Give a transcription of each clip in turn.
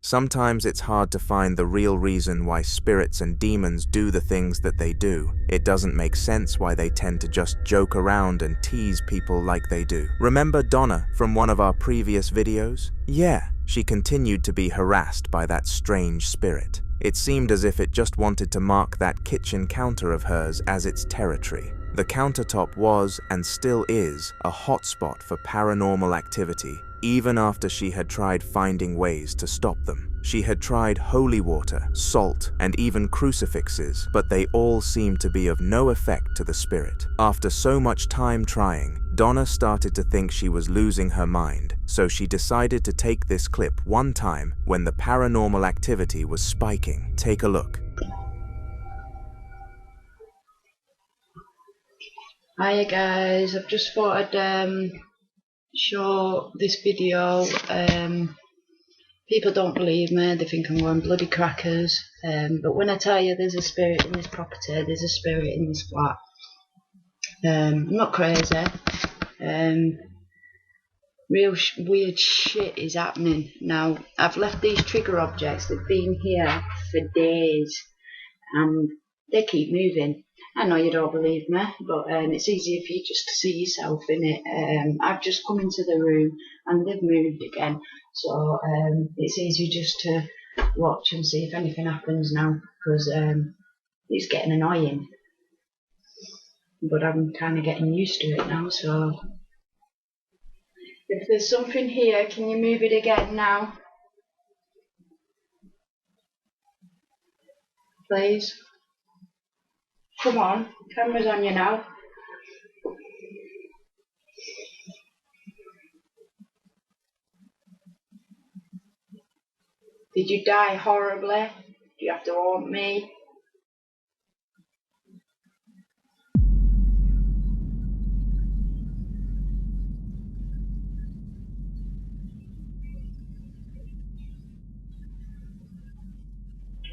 Sometimes it's hard to find the real reason why spirits and demons do the things that they do. It doesn't make sense why they tend to just joke around and tease people like they do. Remember Donna from one of our previous videos? Yeah, she continued to be harassed by that strange spirit. It seemed as if it just wanted to mark that kitchen counter of hers as its territory. The countertop was, and still is, a hotspot for paranormal activity, even after she had tried finding ways to stop them. She had tried holy water, salt, and even crucifixes, but they all seemed to be of no effect to the spirit. After so much time trying, Donna started to think she was losing her mind, so she decided to take this clip one time when the paranormal activity was spiking. Take a look. Hiya guys, I've just thought I'd show this video. People don't believe me, they think I'm going bloody crackers, but when I tell you there's a spirit in this property, there's a spirit in this flat. I'm not crazy. Real weird shit is happening. Now, I've left these trigger objects, they've been here for days and they keep moving. I know you don't believe me, but it's easier for you just to see yourself in it. I've just come into the room and they've moved again, so it's easier just to watch and see if anything happens now, because it's getting annoying. But I'm kind of getting used to it now, so if there's something here, can you move it again now? Please? Come on, camera's on you now. Did you die horribly? Do you have to haunt me?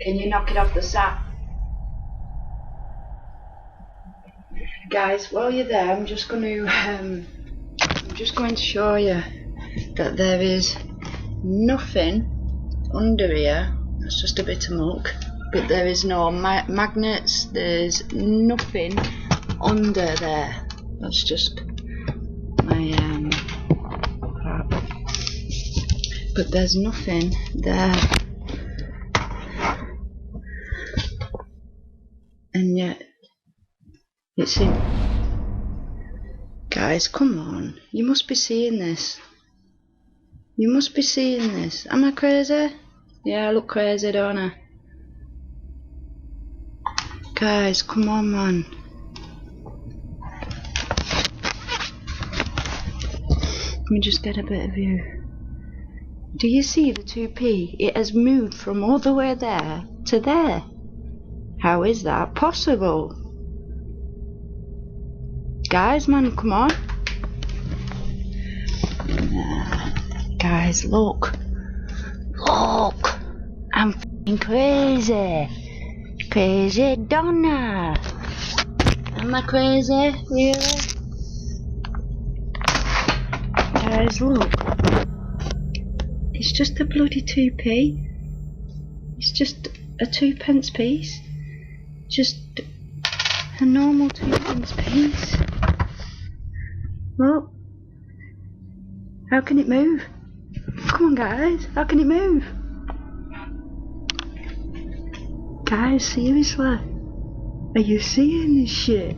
Can you knock it off the sat? Guys, while you're there, I'm just going to show you that there is nothing under here. That's just a bit of muck, but there is no magnets, there's nothing under there. That's just my crap, but there's nothing there, and yet it's in. Guys, come on, you must be seeing this. You must be seeing this. Am I crazy? Yeah, I look crazy, don't I? Guys, come on, man. Let me just get a bit of view. Do you see the 2p? It has moved from all the way there to there. How is that possible? Guys, man, come on. Guys, look. Look. I'm f***ing crazy. Crazy Donna. Am I crazy? Really? Guys, look. It's just a bloody 2p. It's just a 2p piece. Just a normal 2p piece. Look. How can it move? Come on, guys. How can it move? Guys, seriously. Are you seeing this shit?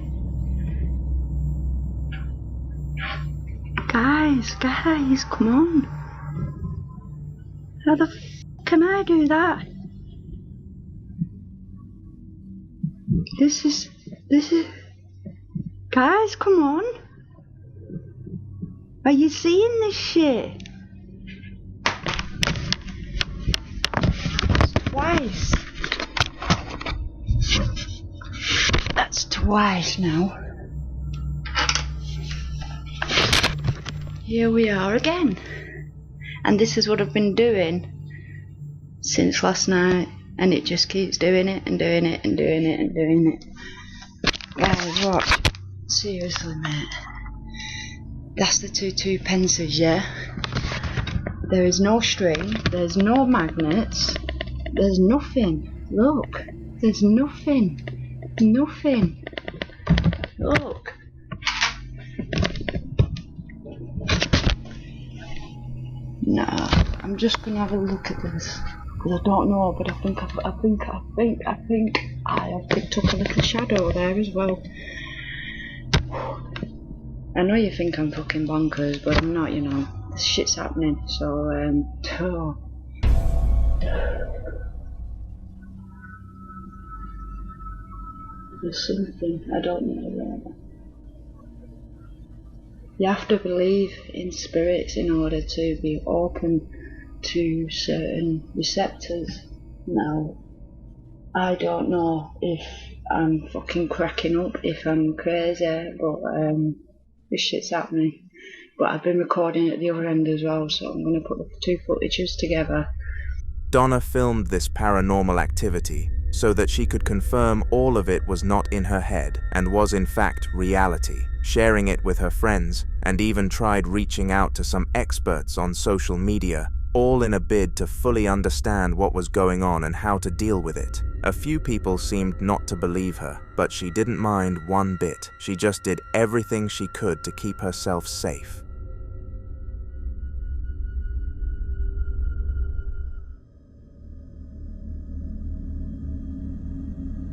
Guys, come on. How the f can I do that? This is... Guys, come on. Are you seeing this shit? That's twice. That's twice now. Here we are again. And this is what I've been doing since last night. And it just keeps doing it and doing it and doing it and doing it. Guys, watch. Seriously, mate. That's the two pences, yeah? There is no string, there's no magnets, there's nothing. Look, there's nothing. Nothing. Look. Nah, I'm just gonna have a look at this because I don't know, but I think I have picked up a little shadow there as well. I know you think I'm fucking bonkers, but I'm not, you know. This shit's happening, so there's something, I don't know. You have to believe in spirits in order to be open to certain receptors. Now, I don't know if I'm fucking cracking up, if I'm crazy, but this shit's happening. But I've been recording at the other end as well, so I'm going to put the two footages together. Donna filmed this paranormal activity so that she could confirm all of it was not in her head and was in fact reality, sharing it with her friends, and even tried reaching out to some experts on social media, all in a bid to fully understand what was going on and how to deal with it. A few people seemed not to believe her, but she didn't mind one bit. She just did everything she could to keep herself safe.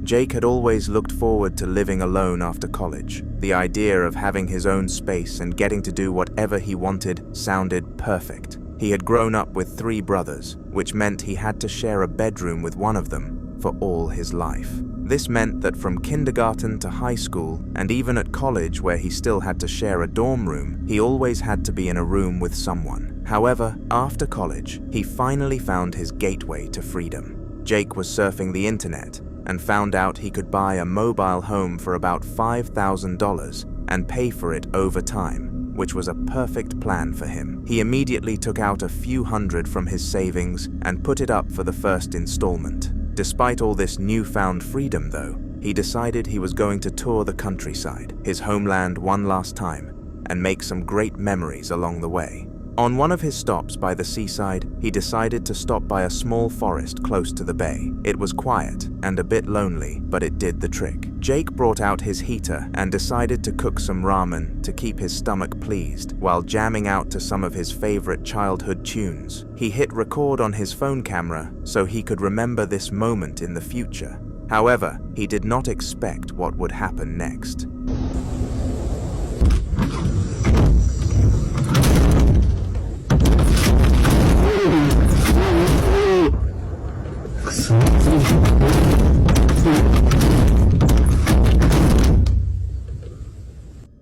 Jake had always looked forward to living alone after college. The idea of having his own space and getting to do whatever he wanted sounded perfect. He had grown up with 3 brothers, which meant he had to share a bedroom with one of them for all his life. This meant that from kindergarten to high school, and even at college where he still had to share a dorm room, he always had to be in a room with someone. However, after college, he finally found his gateway to freedom. Jake was surfing the internet and found out he could buy a mobile home for about $5,000 and pay for it over time, which was a perfect plan for him. He immediately took out a few hundred from his savings and put it up for the first installment. Despite all this newfound freedom though, he decided he was going to tour the countryside, his homeland one last time, and make some great memories along the way. On one of his stops by the seaside, he decided to stop by a small forest close to the bay. It was quiet and a bit lonely, but it did the trick. Jake brought out his heater and decided to cook some ramen to keep his stomach pleased, while jamming out to some of his favorite childhood tunes. He hit record on his phone camera so he could remember this moment in the future. However, he did not expect what would happen next.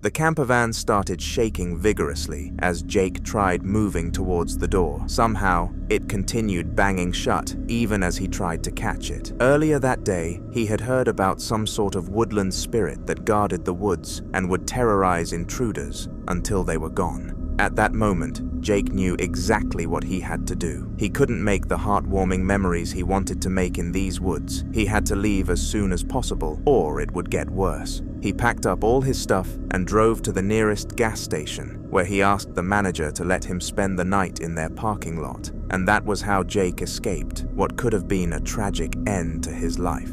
The camper van started shaking vigorously as Jake tried moving towards the door. Somehow, it continued banging shut even as he tried to catch it. Earlier that day, he had heard about some sort of woodland spirit that guarded the woods and would terrorize intruders until they were gone. At that moment, Jake knew exactly what he had to do. He couldn't make the heartwarming memories he wanted to make in these woods. He had to leave as soon as possible, or it would get worse. He packed up all his stuff and drove to the nearest gas station, where he asked the manager to let him spend the night in their parking lot. And that was how Jake escaped what could have been a tragic end to his life.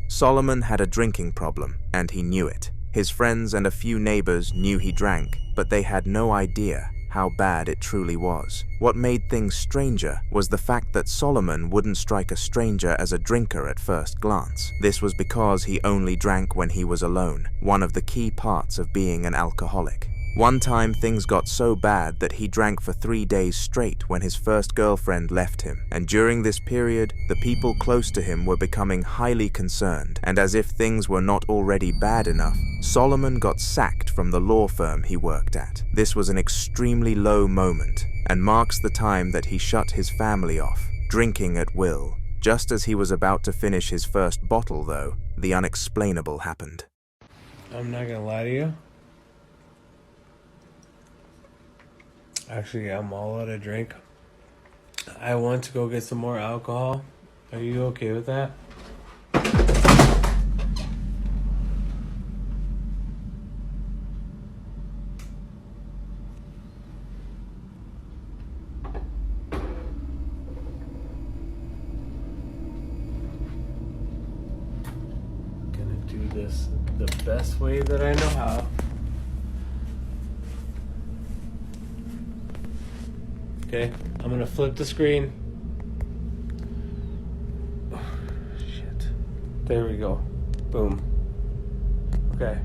Solomon had a drinking problem, and he knew it. His friends and a few neighbors knew he drank, but they had no idea how bad it truly was. What made things stranger was the fact that Solomon wouldn't strike a stranger as a drinker at first glance. This was because he only drank when he was alone, one of the key parts of being an alcoholic. One time things got so bad that he drank for 3 days straight when his first girlfriend left him, and during this period, the people close to him were becoming highly concerned, and as if things were not already bad enough, Solomon got sacked from the law firm he worked at. This was an extremely low moment, and marks the time that he shut his family off, drinking at will. Just as he was about to finish his first bottle though, the unexplainable happened. I'm not gonna lie to you. Actually, I'm all out of drink. I want to go get some more alcohol. Are you okay with that? the best way that I know how. Okay, I'm gonna flip the screen. Oh, shit. There we go. Boom. Okay.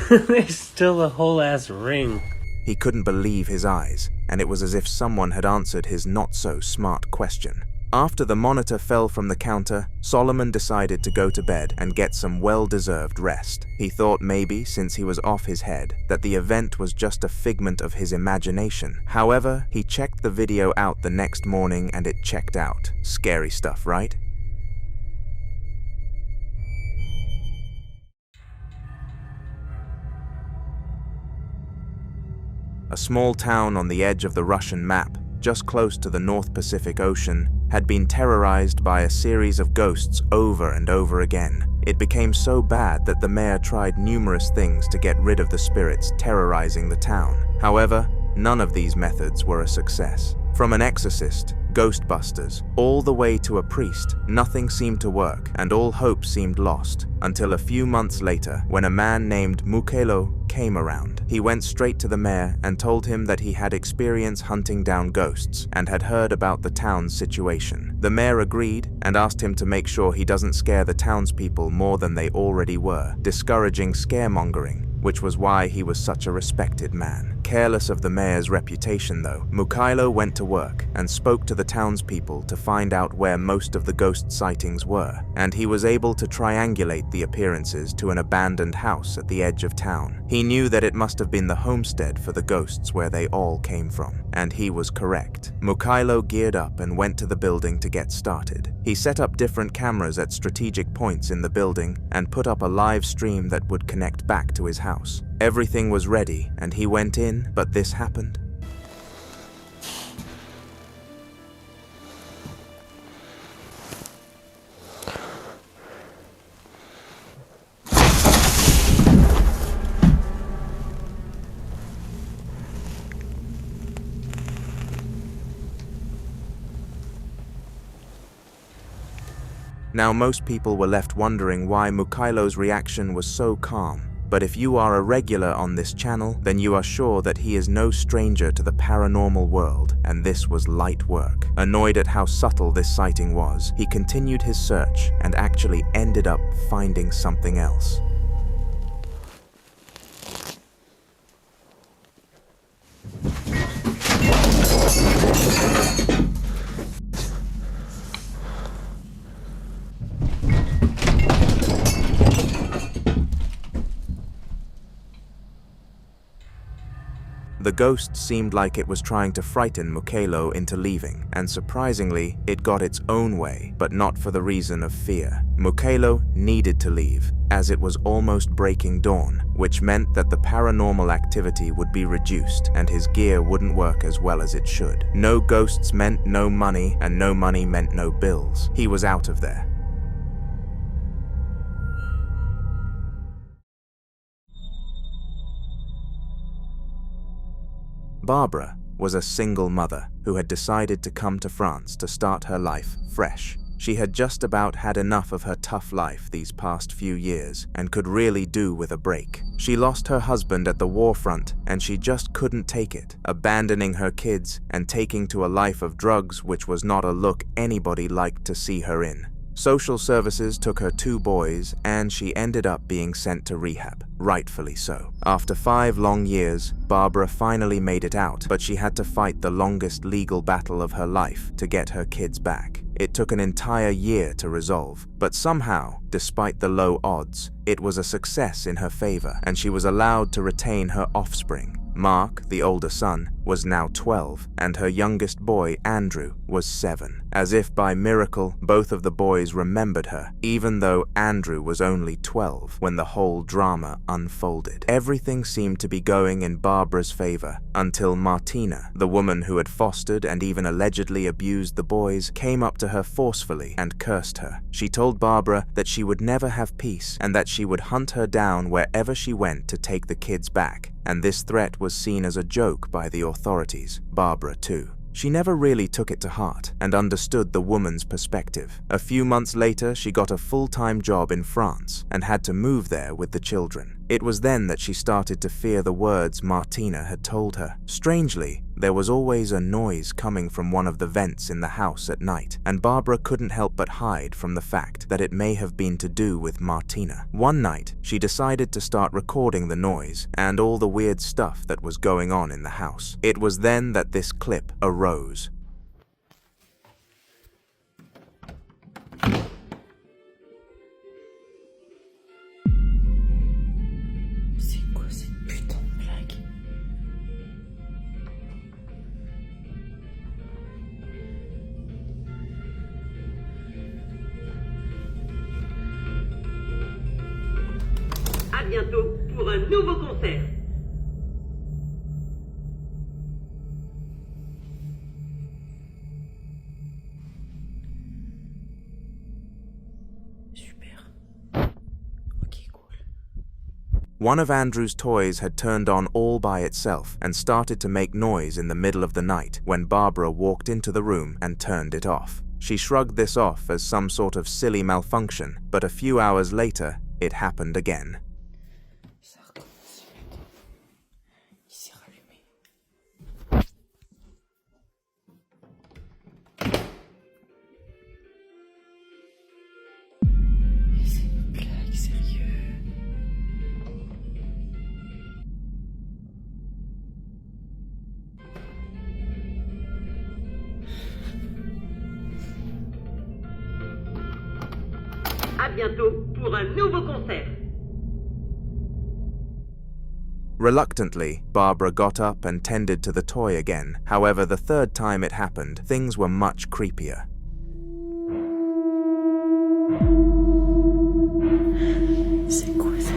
There's still a whole ass ring. He couldn't believe his eyes, and it was as if someone had answered his not-so-smart question. After the monitor fell from the counter, Solomon decided to go to bed and get some well-deserved rest. He thought maybe, since he was off his head, that the event was just a figment of his imagination. However, he checked the video out the next morning and it checked out. Scary stuff, right? A small town on the edge of the Russian map, just close to the North Pacific Ocean, had been terrorized by a series of ghosts over and over again. It became so bad that the mayor tried numerous things to get rid of the spirits terrorizing the town. However, none of these methods were a success. From an exorcist, ghostbusters, all the way to a priest, nothing seemed to work, and all hope seemed lost, until a few months later, when a man named Mukelo came around. He went straight to the mayor and told him that he had experience hunting down ghosts and had heard about the town's situation. The mayor agreed and asked him to make sure he doesn't scare the townspeople more than they already were, discouraging scaremongering, which was why he was such a respected man. Careless of the mayor's reputation, though, Mukelo went to work and spoke to the townspeople to find out where most of the ghost sightings were, and he was able to triangulate the appearances to an abandoned house at the edge of town. He knew that it must have been the homestead for the ghosts where they all came from, and he was correct. Mukelo geared up and went to the building to get started. He set up different cameras at strategic points in the building and put up a live stream that would connect back to his house. Everything was ready, and he went in, but this happened. Now, most people were left wondering why Mukelo's reaction was so calm. But if you are a regular on this channel, then you are sure that he is no stranger to the paranormal world, and this was light work. Annoyed at how subtle this sighting was, he continued his search and actually ended up finding something else. The ghost seemed like it was trying to frighten Mukelo into leaving, and surprisingly, it got its own way, but not for the reason of fear. Mukelo needed to leave, as it was almost breaking dawn, which meant that the paranormal activity would be reduced and his gear wouldn't work as well as it should. No ghosts meant no money, and no money meant no bills. He was out of there. Barbara was a single mother who had decided to come to France to start her life fresh. She had just about had enough of her tough life these past few years and could really do with a break. She lost her husband at the war front and she just couldn't take it, abandoning her kids and taking to a life of drugs, which was not a look anybody liked to see her in. Social services took her 2 boys and she ended up being sent to rehab, rightfully so. After 5 long years, Barbara finally made it out, but she had to fight the longest legal battle of her life to get her kids back. It took an entire year to resolve, but somehow, despite the low odds, it was a success in her favor and she was allowed to retain her offspring. Mark, the older son, was now 12, and her youngest boy, Andrew, was 7. As if by miracle, both of the boys remembered her, even though Andrew was only 12 when the whole drama unfolded. Everything seemed to be going in Barbara's favor, until Martina, the woman who had fostered and even allegedly abused the boys, came up to her forcefully and cursed her. She told Barbara that she would never have peace and that she would hunt her down wherever she went to take the kids back, and this threat was seen as a joke by the authorities, Barbara too. She never really took it to heart and understood the woman's perspective. A few months later, she got a full-time job in France and had to move there with the children. It was then that she started to fear the words Martina had told her. Strangely, there was always a noise coming from one of the vents in the house at night, and Barbara couldn't help but hide from the fact that it may have been to do with Martina. One night, she decided to start recording the noise and all the weird stuff that was going on in the house. It was then that this clip arose. À bientôt pour un nouveau concert. Super. Ok, cool. One of Andrew's toys had turned on all by itself and started to make noise in the middle of the night when Barbara walked into the room and turned it off. She shrugged this off as some sort of silly malfunction, but a few hours later, it happened again. Ça recommence. Il s'est rallumé. Mais c'est une blague, sérieux. À bientôt pour un nouveau concert. Reluctantly, Barbara got up and tended to the toy again. However, the third time it happened, things were much creepier. C'est quoi ça?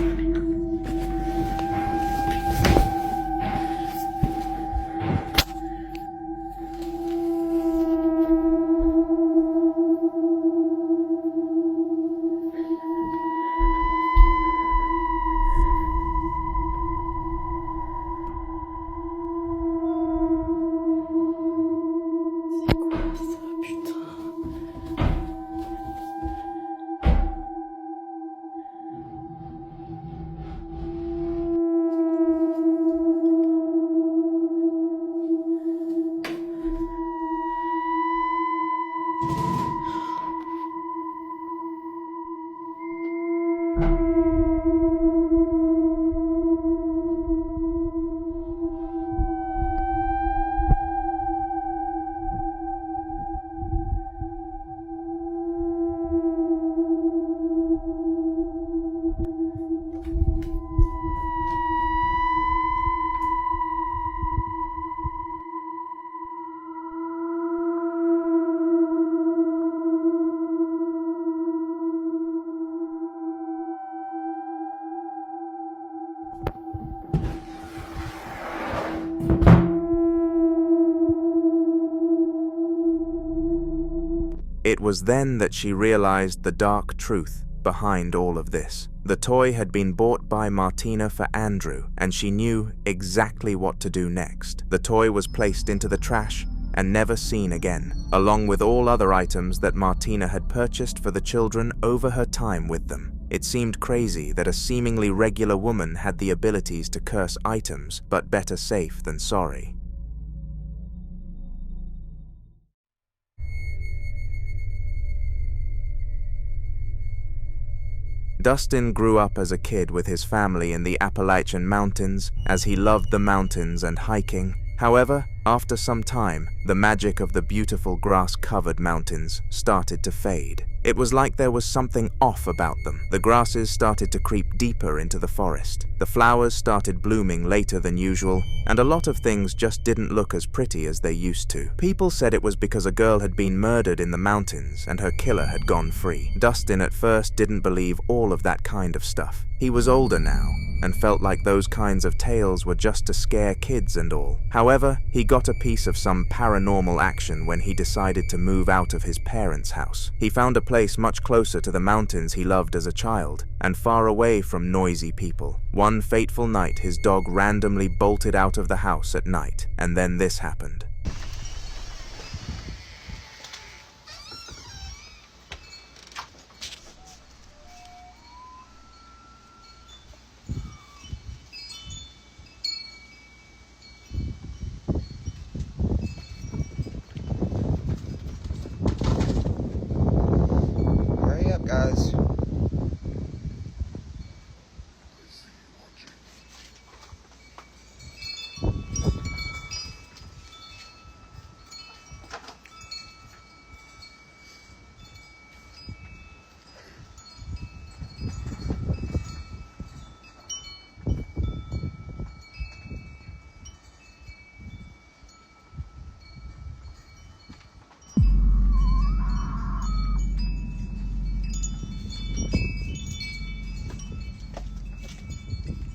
It was then that she realized the dark truth behind all of this. The toy had been bought by Martina for Andrew, and she knew exactly what to do next. The toy was placed into the trash and never seen again, along with all other items that Martina had purchased for the children over her time with them. It seemed crazy that a seemingly regular woman had the abilities to curse items, but better safe than sorry. Dustin grew up as a kid with his family in the Appalachian mountains, as he loved the mountains and hiking. However, after some time, the magic of the beautiful grass-covered mountains started to fade. It was like there was something off about them. The grasses started to creep deeper into the forest. The flowers started blooming later than usual, and a lot of things just didn't look as pretty as they used to. People said it was because a girl had been murdered in the mountains and her killer had gone free. Dustin at first didn't believe all of that kind of stuff. He was older now, and felt like those kinds of tales were just to scare kids and all. However, he got a piece of some paranormal action when he decided to move out of his parents' house. He found a place much closer to the mountains he loved as a child, and far away from noisy people. One fateful night, his dog randomly bolted out of the house at night, and then this happened. Hurry up, guys.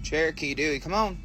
Cherokee, Dewey, come on.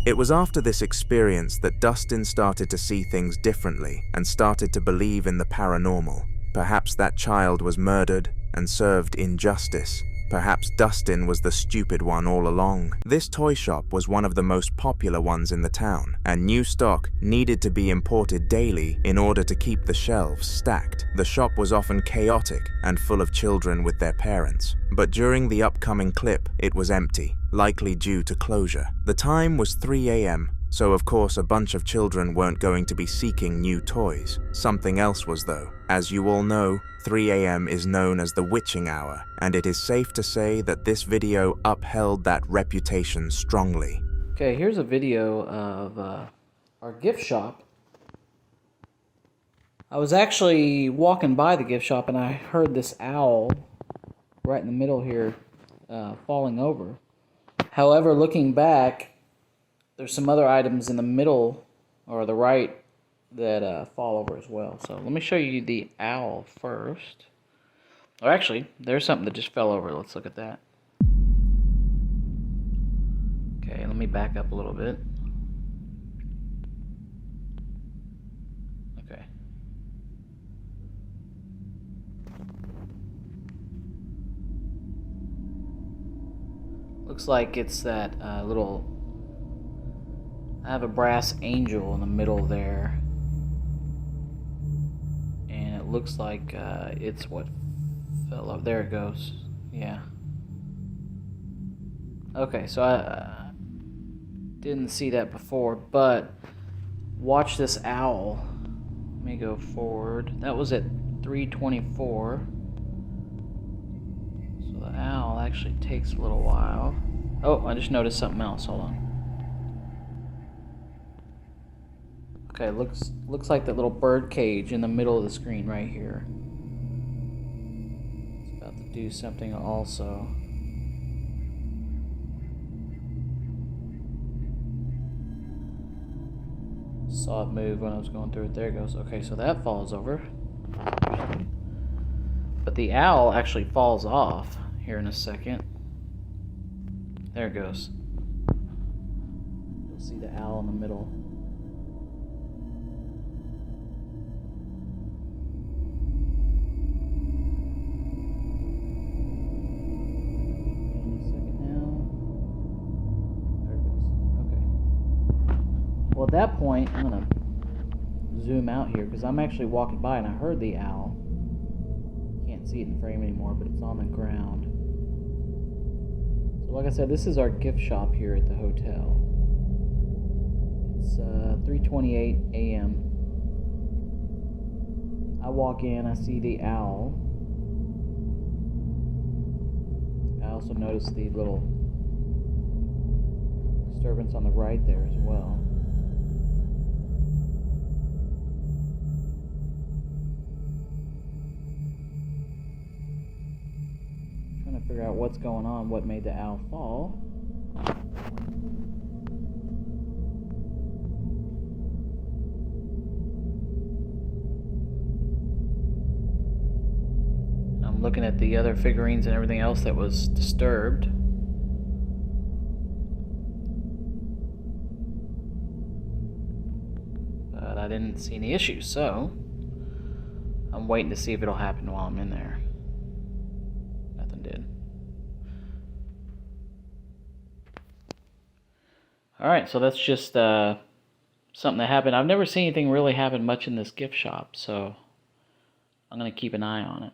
It was after this experience that Dustin started to see things differently and started to believe in the paranormal. Perhaps that child was murdered and served injustice. Perhaps Dustin was the stupid one all along. This toy shop was one of the most popular ones in the town, and new stock needed to be imported daily in order to keep the shelves stacked. The shop was often chaotic and full of children with their parents, but during the upcoming clip, it was empty, likely due to closure. The time was 3 a.m., so of course a bunch of children weren't going to be seeking new toys. Something else was though. As you all know, 3 a.m. is known as the witching hour, and it is safe to say that this video upheld that reputation strongly. Okay, here's a video of our gift shop. I was actually walking by the gift shop and I heard this owl right in the middle here falling over. However, looking back, there's some other items in the middle or the right that fall over as well. So let me show you the owl first. Or actually, there's something that just fell over. Let's look at that. Okay, let me back up a little bit. Okay. Looks like it's that little... I have a brass angel in the middle there. And it looks like it's what fell up. There it goes. Yeah. Okay, so I didn't see that before, but watch this owl. Let me go forward. That was at 3:24. So the owl actually takes a little while. Oh, I just noticed something else. Hold on. Okay, looks like that little bird cage in the middle of the screen right here. It's about to do something also. Saw it move when I was going through it. There it goes. Okay, so that falls over. But the owl actually falls off here in a second. There it goes. You'll see the owl in the middle. Well, at that point, I'm going to zoom out here because I'm actually walking by and I heard the owl. Can't see it in frame anymore, but it's on the ground. So like I said, this is our gift shop here at the hotel. It's 3:28 a.m. I walk in, I see the owl. I also notice the little disturbance on the right there as well. Trying to figure out what's going on, what made the owl fall. I'm looking at the other figurines and everything else that was disturbed. But I didn't see any issues, so I'm waiting to see if it'll happen while I'm in there. Nothing did. Alright, so that's just something that happened. I've never seen anything really happen much in this gift shop, so I'm going to keep an eye on it.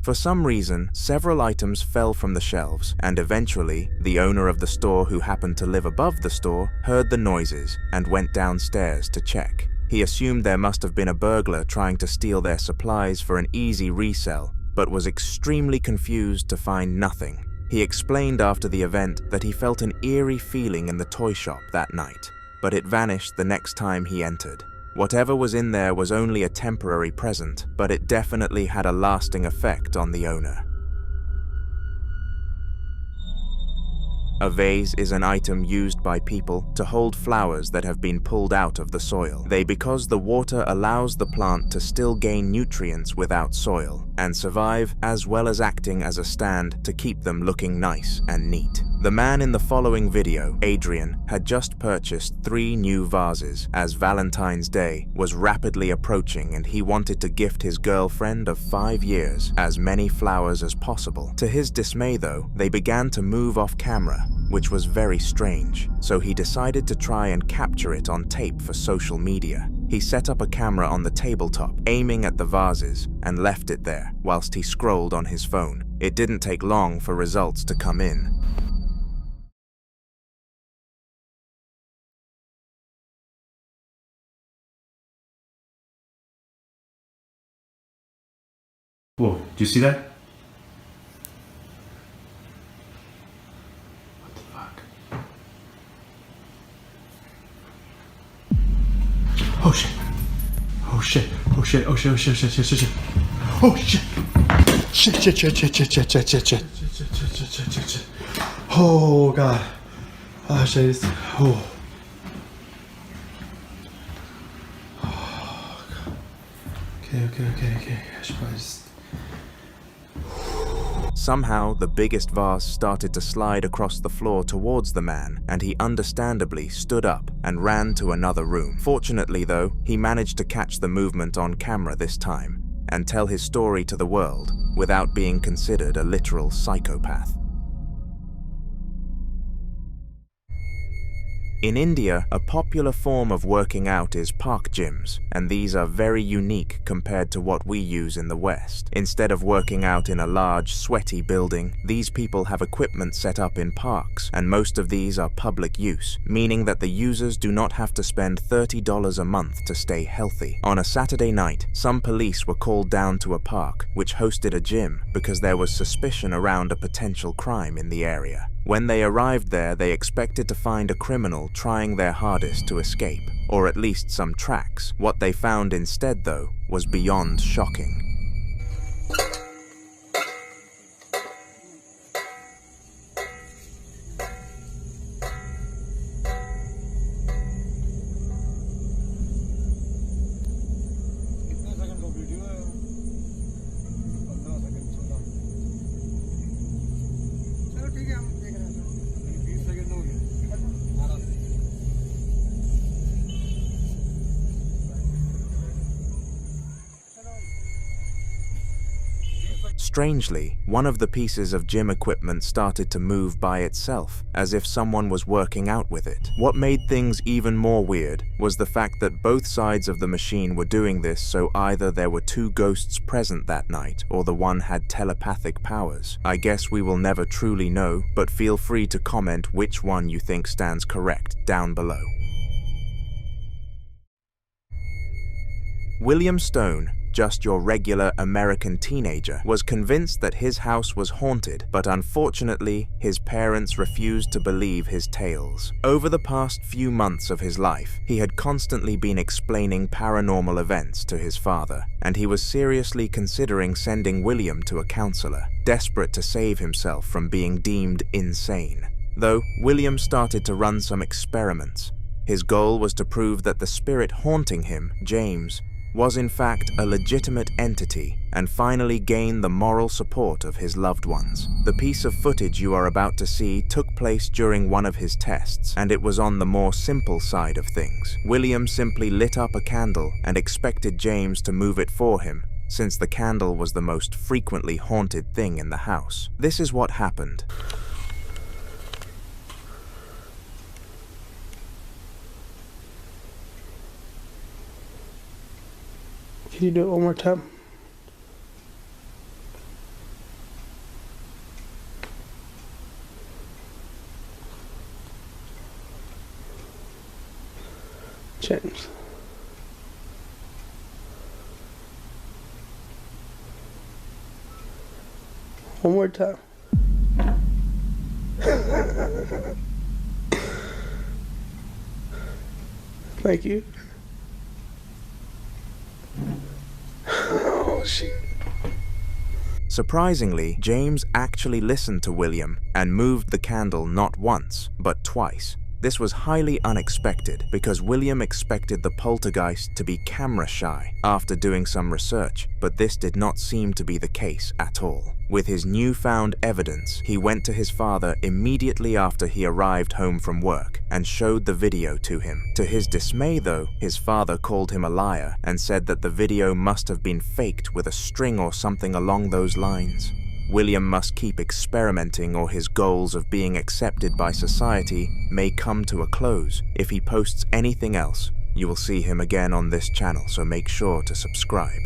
For some reason, several items fell from the shelves, and eventually, the owner of the store who happened to live above the store heard the noises and went downstairs to check. He assumed there must have been a burglar trying to steal their supplies for an easy resell, but was extremely confused to find nothing. He explained after the event that he felt an eerie feeling in the toy shop that night, but it vanished the next time he entered. Whatever was in there was only a temporary present, but it definitely had a lasting effect on the owner. A vase is an item used by people to hold flowers that have been pulled out of the soil. Because the water allows the plant to still gain nutrients without soil and survive, as well as acting as a stand to keep them looking nice and neat. The man in the following video, Adrian, had just purchased 3 new vases as Valentine's Day was rapidly approaching and he wanted to gift his girlfriend of 5 years as many flowers as possible. To his dismay though, they began to move off camera, which was very strange, so he decided to try and capture it on tape for social media. He set up a camera on the tabletop, aiming at the vases, and left it there whilst he scrolled on his phone. It didn't take long for results to come in. Whoa, do you see that? What the fuck? Oh shit. Oh shit. Oh shit. Oh shit. Oh shit. Shit. Shit. Shit. Shit. Oh shit. Shit. Shit. Shit. Shit. Shit. Shit. Shit. Shit. Shit. Oh god. Ah shit. Oh. Oh god. Okay. I should probably just... Somehow, the biggest vase started to slide across the floor towards the man, and he understandably stood up and ran to another room. Fortunately though, he managed to catch the movement on camera this time, and tell his story to the world without being considered a literal psychopath. In India, a popular form of working out is park gyms, and these are very unique compared to what we use in the West. Instead of working out in a large, sweaty building, these people have equipment set up in parks, and most of these are public use, meaning that the users do not have to spend $30 a month to stay healthy. On a Saturday night, some police were called down to a park, which hosted a gym, because there was suspicion around a potential crime in the area. When they arrived there, they expected to find a criminal trying their hardest to escape, or at least some tracks. What they found instead, though, was beyond shocking. Strangely, one of the pieces of gym equipment started to move by itself, as if someone was working out with it. What made things even more weird was the fact that both sides of the machine were doing this, so either there were two ghosts present that night, or the one had telepathic powers. I guess we will never truly know, but feel free to comment which one you think stands correct down below. William Stone, just your regular American teenager, was convinced that his house was haunted, but unfortunately, his parents refused to believe his tales. Over the past few months of his life, he had constantly been explaining paranormal events to his father, and he was seriously considering sending William to a counselor, desperate to save himself from being deemed insane. Though, William started to run some experiments. His goal was to prove that the spirit haunting him, James, was in fact a legitimate entity, and finally gain the moral support of his loved ones. The piece of footage you are about to see took place during one of his tests, and it was on the more simple side of things. William simply lit up a candle and expected James to move it for him, since the candle was the most frequently haunted thing in the house. This is what happened. Can you do it one more time? James. One more time. Thank you. Oh, shit. Surprisingly, James actually listened to William and moved the candle not once, but twice. This was highly unexpected because William expected the poltergeist to be camera shy after doing some research, but this did not seem to be the case at all. With his newfound evidence, he went to his father immediately after he arrived home from work and showed the video to him. To his dismay though, his father called him a liar and said that the video must have been faked with a string or something along those lines. William must keep experimenting or his goals of being accepted by society may come to a close. If he posts anything else, you will see him again on this channel, so make sure to subscribe.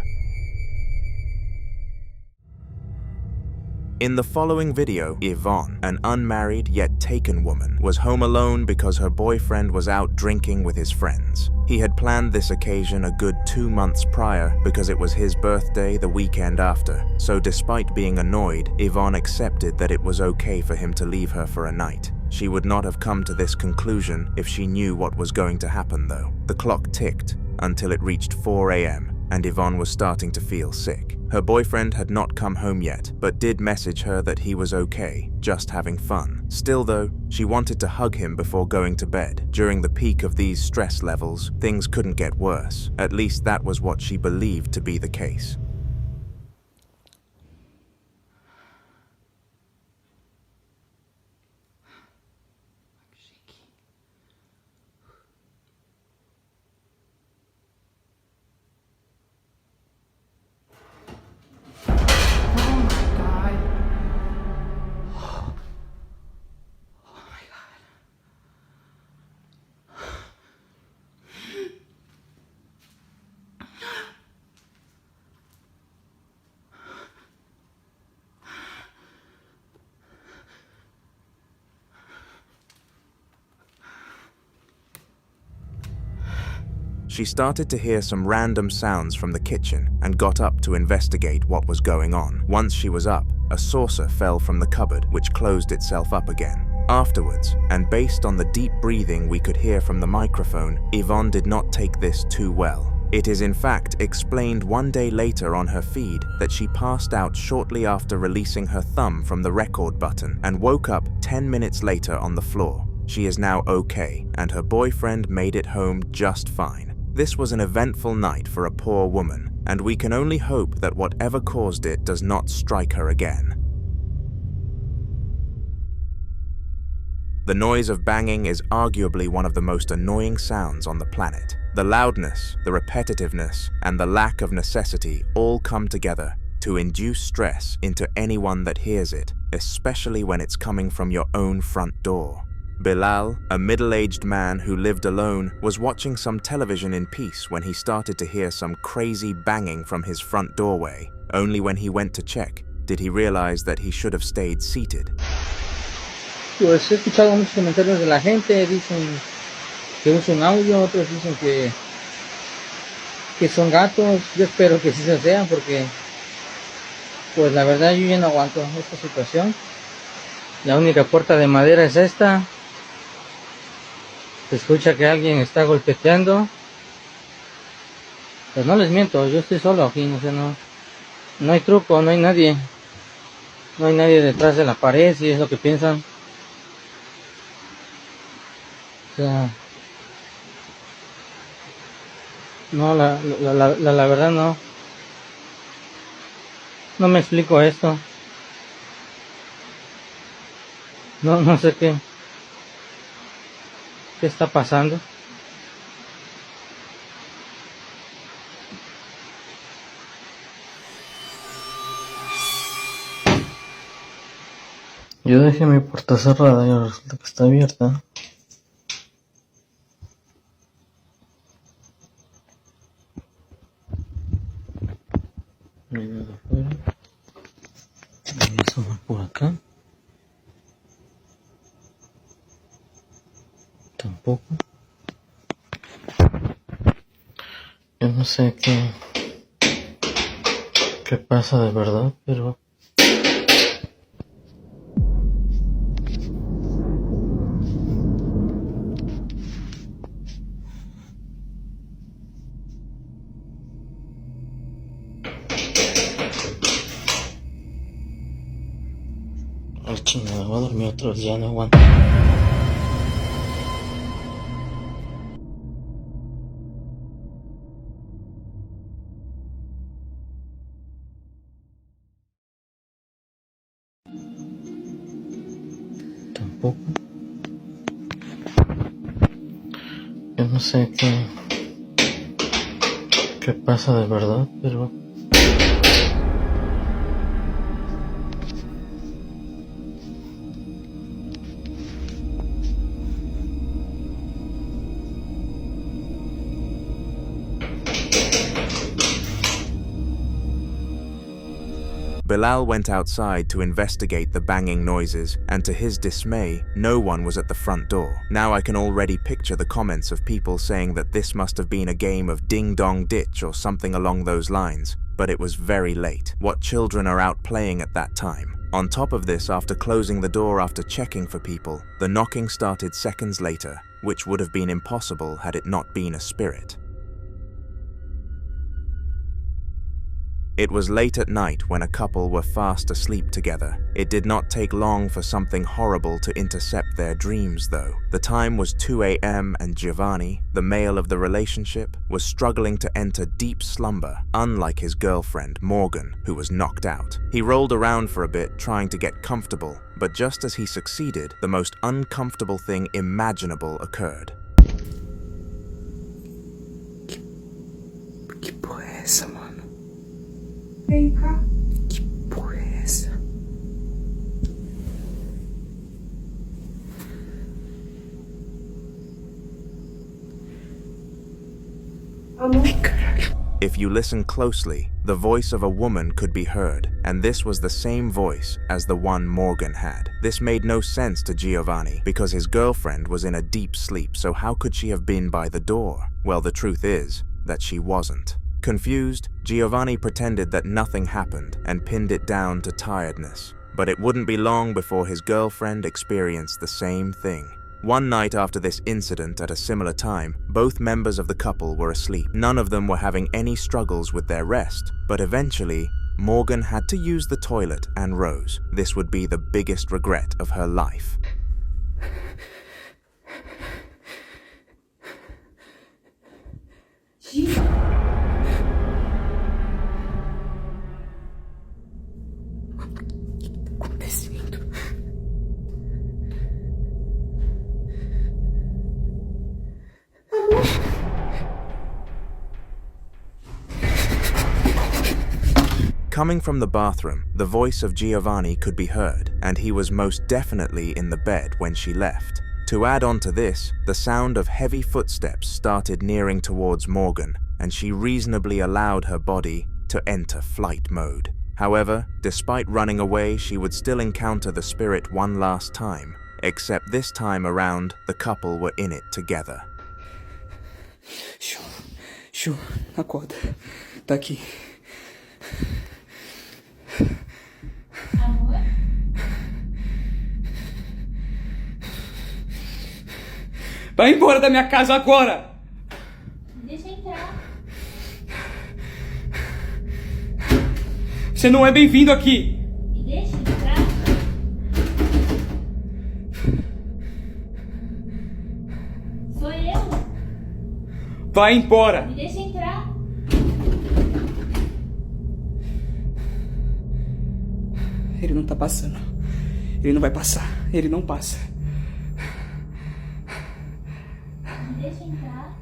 In the following video, Ivonne, an unmarried yet taken woman, was home alone because her boyfriend was out drinking with his friends. He had planned this occasion a good 2 months prior because it was his birthday the weekend after. So despite being annoyed, Ivonne accepted that it was okay for him to leave her for a night. She would not have come to this conclusion if she knew what was going to happen though. The clock ticked until it reached 4 a.m. and Ivonne was starting to feel sick. Her boyfriend had not come home yet, but did message her that he was okay, just having fun. Still though, she wanted to hug him before going to bed. During the peak of these stress levels, things couldn't get worse. At least that was what she believed to be the case. She started to hear some random sounds from the kitchen and got up to investigate what was going on. Once she was up, a saucer fell from the cupboard, which closed itself up again. Afterwards, and based on the deep breathing we could hear from the microphone, Ivonne did not take this too well. It is in fact explained one day later on her feed that she passed out shortly after releasing her thumb from the record button and woke up 10 minutes later on the floor. She is now okay, and her boyfriend made it home just fine. This was an eventful night for a poor woman, and we can only hope that whatever caused it does not strike her again. The noise of banging is arguably one of the most annoying sounds on the planet. The loudness, the repetitiveness, and the lack of necessity all come together to induce stress into anyone that hears it, especially when it's coming from your own front door. Bilal, a middle-aged man who lived alone, was watching some television in peace when he started to hear some crazy banging from his front doorway. Only when he went to check did he realize that he should have stayed seated. Pues he escuchado muchos comentarios de la gente, dicen que es un audio, otros dicen que son gatos. Yo espero que sí se sean porque pues la verdad yo ya no aguanto esta situación. La única puerta de madera es esta. Se escucha que alguien está golpeteando. Pues no les miento, yo estoy solo aquí, no hay truco, no hay nadie. No hay nadie detrás de la pared, si es lo que piensan. O sea, no, la verdad no. No me explico esto. No sé qué está pasando. Yo dejé mi puerta cerrada y ahora resulta que está abierta. Mira de afuera. Voy a asomar por acá. Tampoco. Yo no sé qué pasa de verdad, pero al chingado, voy a dormir otro día, no aguanto. Tampoco. Yo no sé qué pasa de verdad, pero Bilal went outside to investigate the banging noises, and to his dismay, no one was at the front door. Now I can already picture the comments of people saying that this must have been a game of ding-dong ditch or something along those lines, but it was very late. What children are out playing at that time? On top of this, after closing the door after checking for people, the knocking started seconds later, which would have been impossible had it not been a spirit. It was late at night when a couple were fast asleep together. It did not take long for something horrible to intercept their dreams, though. The time was 2 a.m. and Giovanni, the male of the relationship, was struggling to enter deep slumber, unlike his girlfriend, Morgan, who was knocked out. He rolled around for a bit, trying to get comfortable, but just as he succeeded, the most uncomfortable thing imaginable occurred. ¿Qué porra é essa, mano? Vem cá. Que porra é essa? Ai, caralho. If you listen closely, the voice of a woman could be heard, and this was the same voice as the one Morgan had. This made no sense to Giovanni, because his girlfriend was in a deep sleep, so how could she have been by the door? Well, the truth is that she wasn't. Confused, Giovanni pretended that nothing happened and pinned it down to tiredness. But it wouldn't be long before his girlfriend experienced the same thing. One night after this incident at a similar time, both members of the couple were asleep. None of them were having any struggles with their rest, but eventually, Morgan had to use the toilet and rose. This would be the biggest regret of her life. Coming from the bathroom, the voice of Giovanni could be heard, and he was most definitely in the bed when she left. To add on to this, the sound of heavy footsteps started nearing towards Morgan, and she reasonably allowed her body to enter flight mode. However, despite running away, she would still encounter the spirit one last time, except this time around, the couple were in it together. Shoo, acorda. Tá aqui. Amor? Vai embora da minha casa agora! Deixa entrar. Você não é bem-vindo aqui! Me deixa entrar. Sou eu. Vai embora! Me deixa entrar. Ele não tá passando. Ele não vai passar. Ele não passa. Me deixa entrar.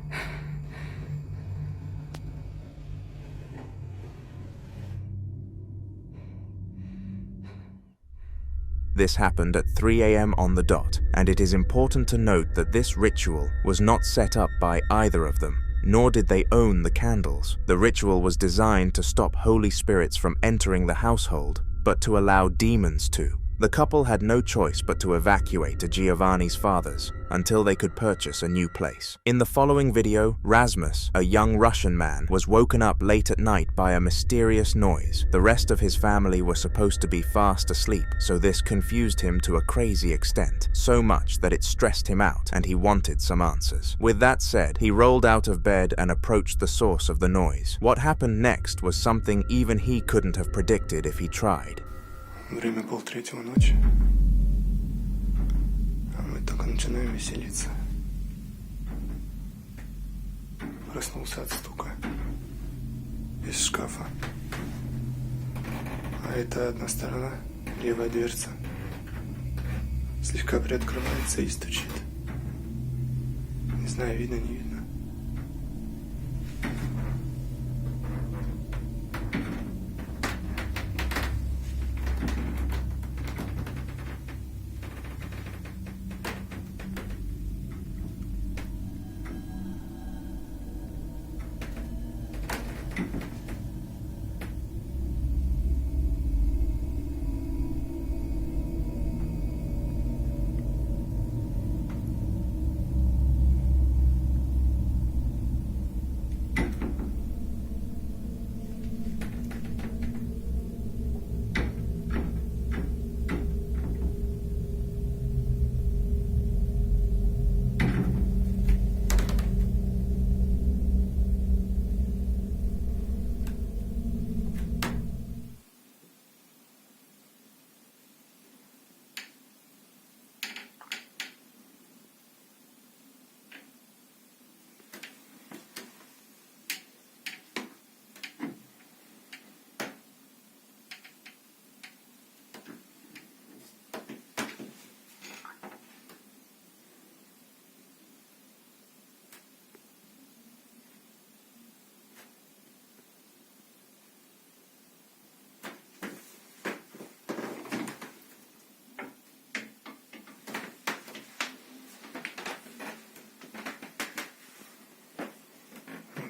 This happened at 3 a.m. on the dot, and it is important to note that this ritual was not set up by either of them, nor did they own the candles. The ritual was designed to stop holy spirits from entering the household, but to allow demons to. The couple had no choice but to evacuate to Giovanni's father's until they could purchase a new place. In the following video, Rasmus, a young Russian man, was woken up late at night by a mysterious noise. The rest of his family were supposed to be fast asleep, so this confused him to a crazy extent, so much that it stressed him out and he wanted some answers. With that said, he rolled out of bed and approached the source of the noise. What happened next was something even he couldn't have predicted if he tried. Время 2:30 ночи, а мы только начинаем веселиться. Проснулся от стука из шкафа. А это одна сторона, левая дверца, слегка приоткрывается и стучит. Не знаю, видно, не видно.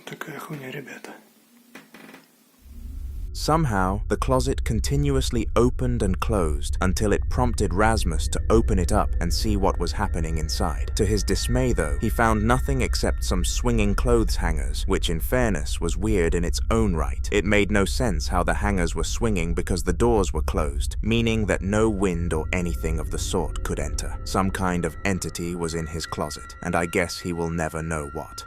Такая хуйня, ребята. Somehow, the closet continuously opened and closed until it prompted Rasmus to open it up and see what was happening inside. To his dismay though, he found nothing except some swinging clothes hangers, which in fairness was weird in its own right. It made no sense how the hangers were swinging because the doors were closed, meaning that no wind or anything of the sort could enter. Some kind of entity was in his closet, and I guess he will never know what.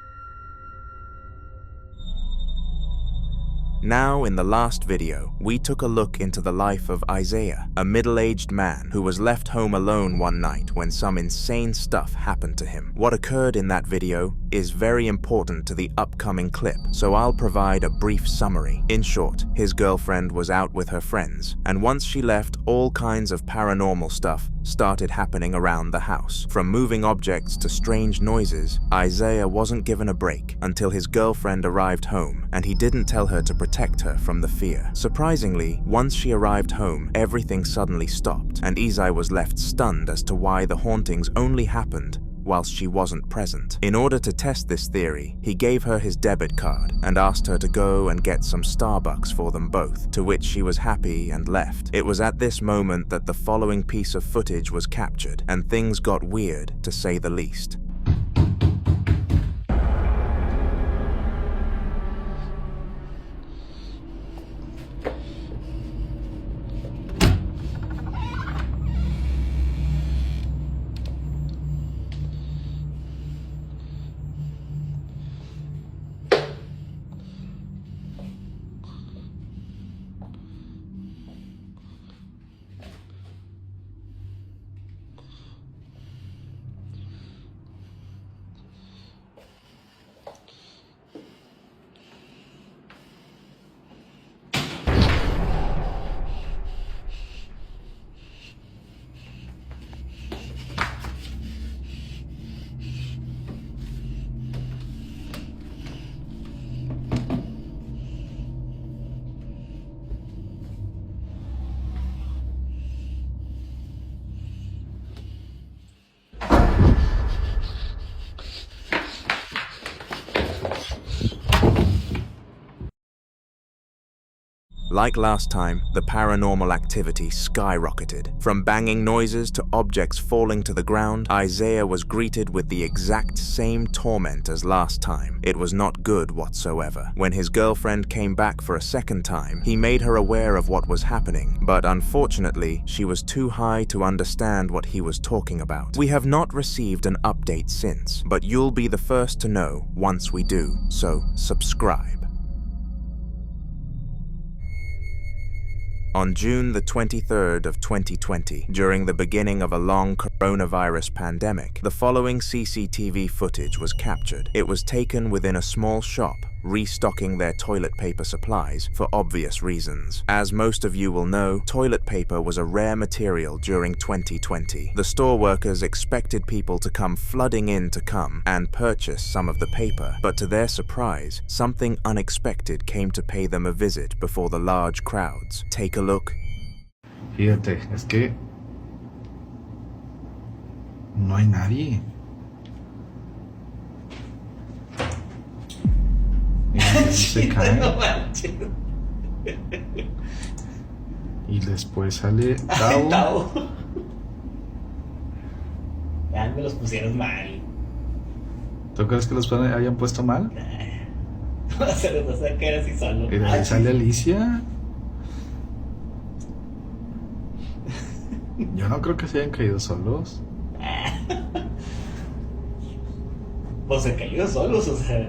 Now, in the last video, we took a look into the life of Isaiah, a middle-aged man who was left home alone one night when some insane stuff happened to him. What occurred in that video is very important to the upcoming clip, so I'll provide a brief summary. In short, his girlfriend was out with her friends, and once she left, all kinds of paranormal stuff started happening around the house. From moving objects to strange noises, Isaiah wasn't given a break until his girlfriend arrived home, and he didn't tell her to protect her from the fear. Surprisingly, once she arrived home, everything suddenly stopped, and Isaiah was left stunned as to why the hauntings only happened whilst she wasn't present. In order to test this theory, he gave her his debit card and asked her to go and get some Starbucks for them both, to which she was happy and left. It was at this moment that the following piece of footage was captured, and things got weird, to say the least. Like last time, the paranormal activity skyrocketed. From banging noises to objects falling to the ground, Isaiah was greeted with the exact same torment as last time. It was not good whatsoever. When his girlfriend came back for a second time, he made her aware of what was happening, but unfortunately, she was too high to understand what he was talking about. We have not received an update since, but you'll be the first to know once we do, so subscribe. On June the 23rd of 2020, during the beginning of a long coronavirus pandemic, the following CCTV footage was captured. It was taken within a small shop, restocking their toilet paper supplies for obvious reasons. As most of you will know, toilet paper was a rare material during 2020. The store workers expected people to come flooding in to come and purchase some of the paper, but to their surprise, something unexpected came to pay them a visit before the large crowds. Take a look. Fíjate, es que no hay nadie. Se cae. Y después sale Tao. Ya me los pusieron mal. ¿Tú crees que los hayan puesto mal? Se los va a sacar así solo. Y de ahí sale Alicia. Yo no creo que se hayan caído solos. Pues se cayó solos, o sea.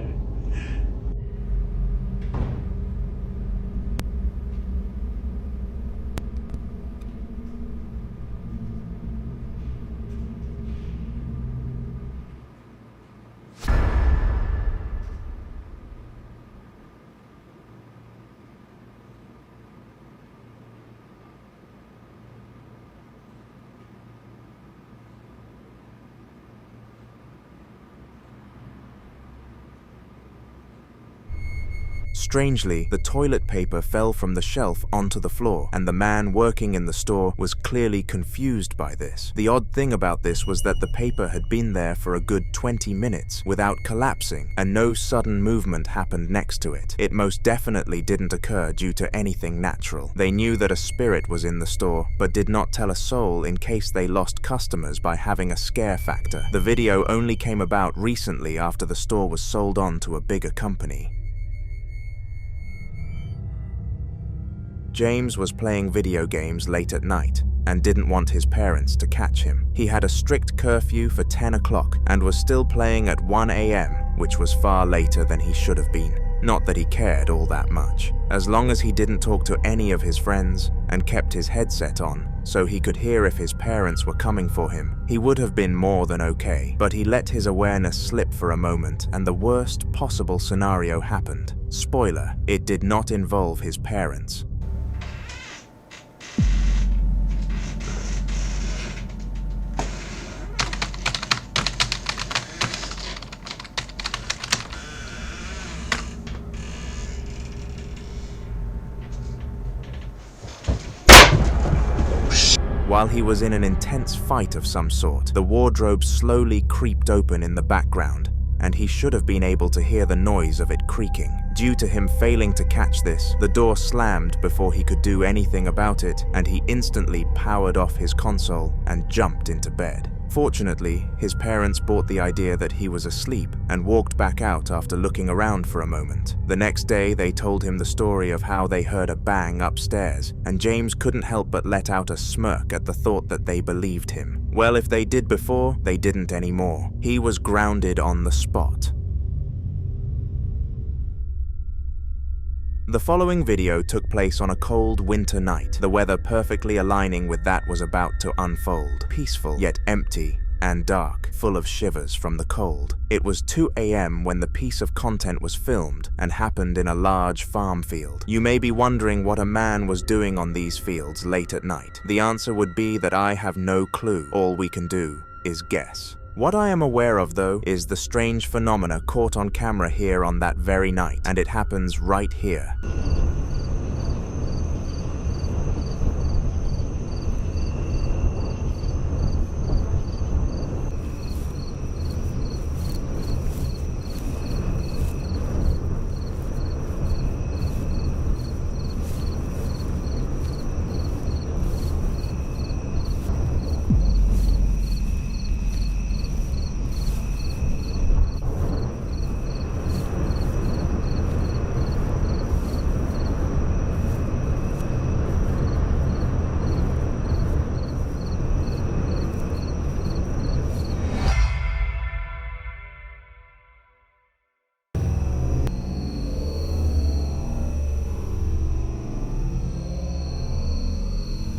Strangely, the toilet paper fell from the shelf onto the floor, and the man working in the store was clearly confused by this. The odd thing about this was that the paper had been there for a good 20 minutes without collapsing, and no sudden movement happened next to it. It most definitely didn't occur due to anything natural. They knew that a spirit was in the store, but did not tell a soul in case they lost customers by having a scare factor. The video only came about recently after the store was sold on to a bigger company. James was playing video games late at night and didn't want his parents to catch him. He had a strict curfew for 10 o'clock and was still playing at 1 a.m., which was far later than he should have been. Not that he cared all that much. As long as he didn't talk to any of his friends and kept his headset on so he could hear if his parents were coming for him, he would have been more than okay. But he let his awareness slip for a moment and the worst possible scenario happened. Spoiler, it did not involve his parents. While he was in an intense fight of some sort, the wardrobe slowly creaked open in the background, and he should have been able to hear the noise of it creaking. Due to him failing to catch this, the door slammed before he could do anything about it, and he instantly powered off his console and jumped into bed. Fortunately, his parents bought the idea that he was asleep and walked back out after looking around for a moment. The next day, they told him the story of how they heard a bang upstairs, and James couldn't help but let out a smirk at the thought that they believed him. Well, if they did before, they didn't anymore. He was grounded on the spot. The following video took place on a cold winter night, the weather perfectly aligning with that was about to unfold. Peaceful, yet empty and dark, full of shivers from the cold. It was 2 a.m. when the piece of content was filmed and happened in a large farm field. You may be wondering what a man was doing on these fields late at night. The answer would be that I have no clue. All we can do is guess. What I am aware of, though, is the strange phenomena caught on camera here on that very night, and it happens right here.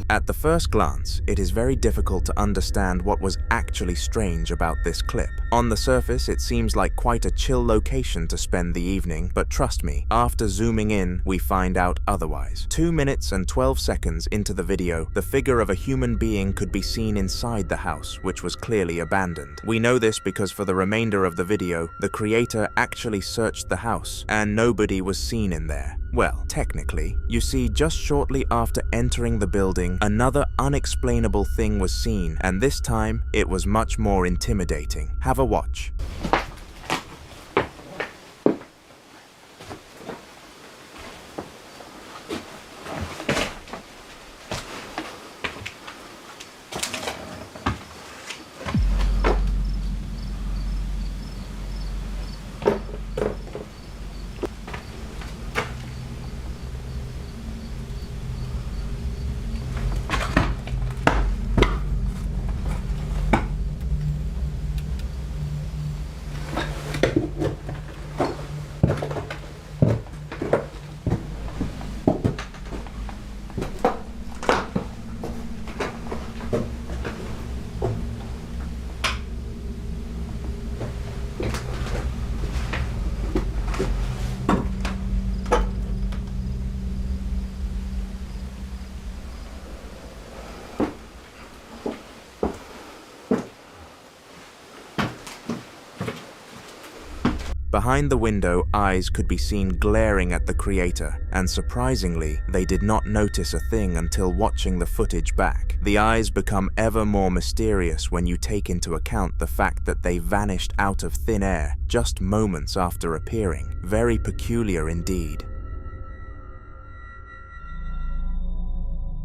At the first glance, it is very difficult to understand what was actually strange about this clip. On the surface, it seems like quite a chill location to spend the evening, but trust me, after zooming in, we find out otherwise. 2 minutes and 12 seconds into the video, the figure of a human being could be seen inside the house, which was clearly abandoned. We know this because for the remainder of the video, the creator actually searched the house, and nobody was seen in there. Well, technically, you see, just shortly after entering the building, another unexplainable thing was seen, and this time, it was much more intimidating. Have a watch. Behind the window, eyes could be seen glaring at the creator, and surprisingly, they did not notice a thing until watching the footage back. The eyes become ever more mysterious when you take into account the fact that they vanished out of thin air just moments after appearing. Very peculiar indeed.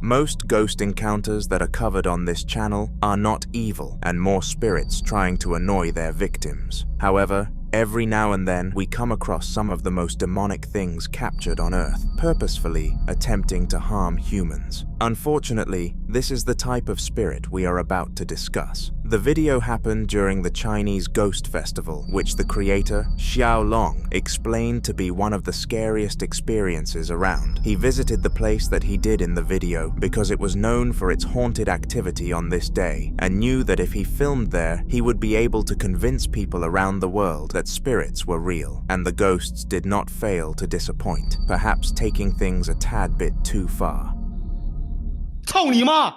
Most ghost encounters that are covered on this channel are not evil and more spirits trying to annoy their victims. However, every now and then we come across some of the most demonic things captured on Earth, purposefully attempting to harm humans. Unfortunately, this is the type of spirit we are about to discuss. The video happened during the Chinese Ghost Festival, which the creator, Xiao Long, explained to be one of the scariest experiences around. He visited the place that he did in the video because it was known for its haunted activity on this day, and knew that if he filmed there, he would be able to convince people around the world that spirits were real, and the ghosts did not fail to disappoint, perhaps taking things a tad bit too far. 操你妈！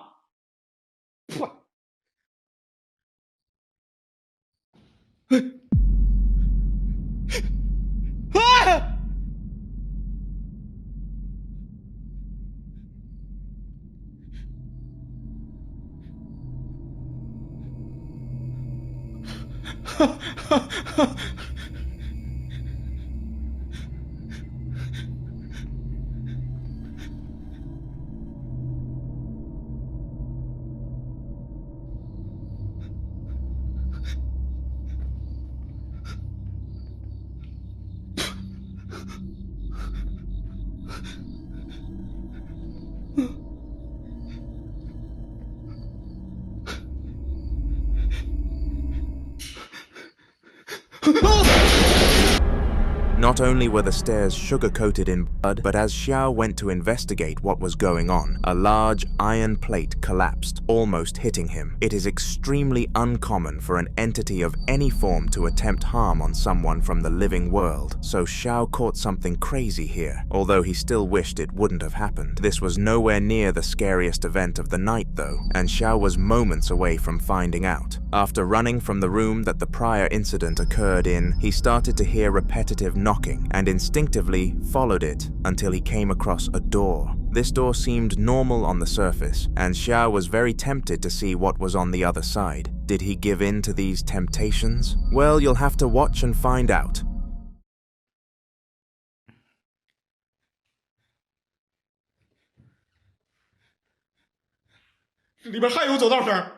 Not only were the stairs sugar-coated in blood, but as Xiao went to investigate what was going on, a large iron plate collapsed, almost hitting him. It is extremely uncommon for an entity of any form to attempt harm on someone from the living world, so Xiao caught something crazy here, although he still wished it wouldn't have happened. This was nowhere near the scariest event of the night though, and Xiao was moments away from finding out. After running from the room that the prior incident occurred in, he started to hear repetitive knocking and instinctively followed it until he came across a door. This door seemed normal on the surface, and Xiao was very tempted to see what was on the other side. Did he give in to these temptations? Well, you'll have to watch and find out.里边还有走道声。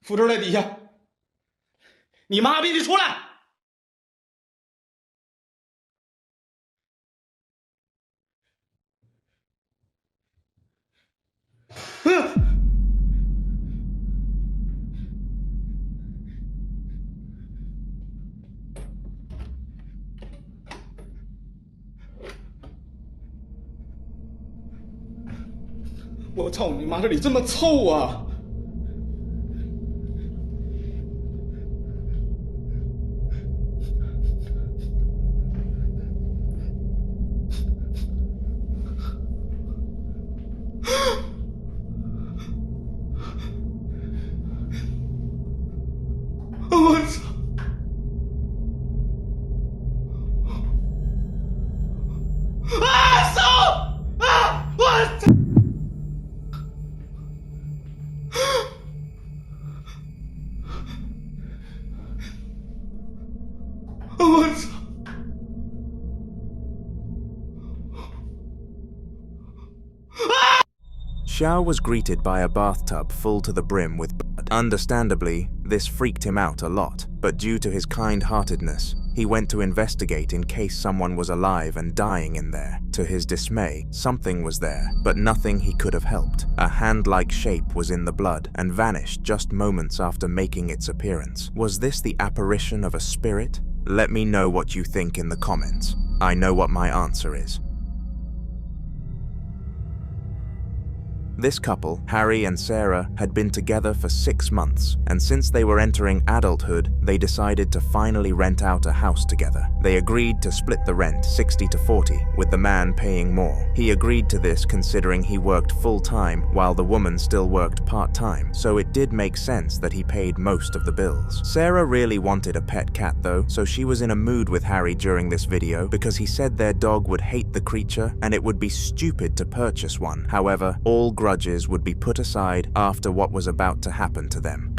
扶手在底下，你妈逼的出来！我操你妈，这里这么臭啊！我操！啊！手！啊！我操！我操！ Xiao was greeted by a bathtub full to the brim with blood. Understandably, this freaked him out a lot, but due to his kind-heartedness, he went to investigate in case someone was alive and dying in there. To his dismay, something was there, but nothing he could have helped. A hand-like shape was in the blood and vanished just moments after making its appearance. Was this the apparition of a spirit? Let me know what you think in the comments. I know what my answer is. This couple, Harry and Sarah, had been together for 6 months, and since they were entering adulthood, they decided to finally rent out a house together. They agreed to split the rent 60-40, with the man paying more. He agreed to this considering he worked full-time while the woman still worked part-time, so it did make sense that he paid most of the bills. Sarah really wanted a pet cat though, so she was in a mood with Harry during this video because he said their dog would hate the creature and it would be stupid to purchase one. However, all grudges would be put aside after what was about to happen to them.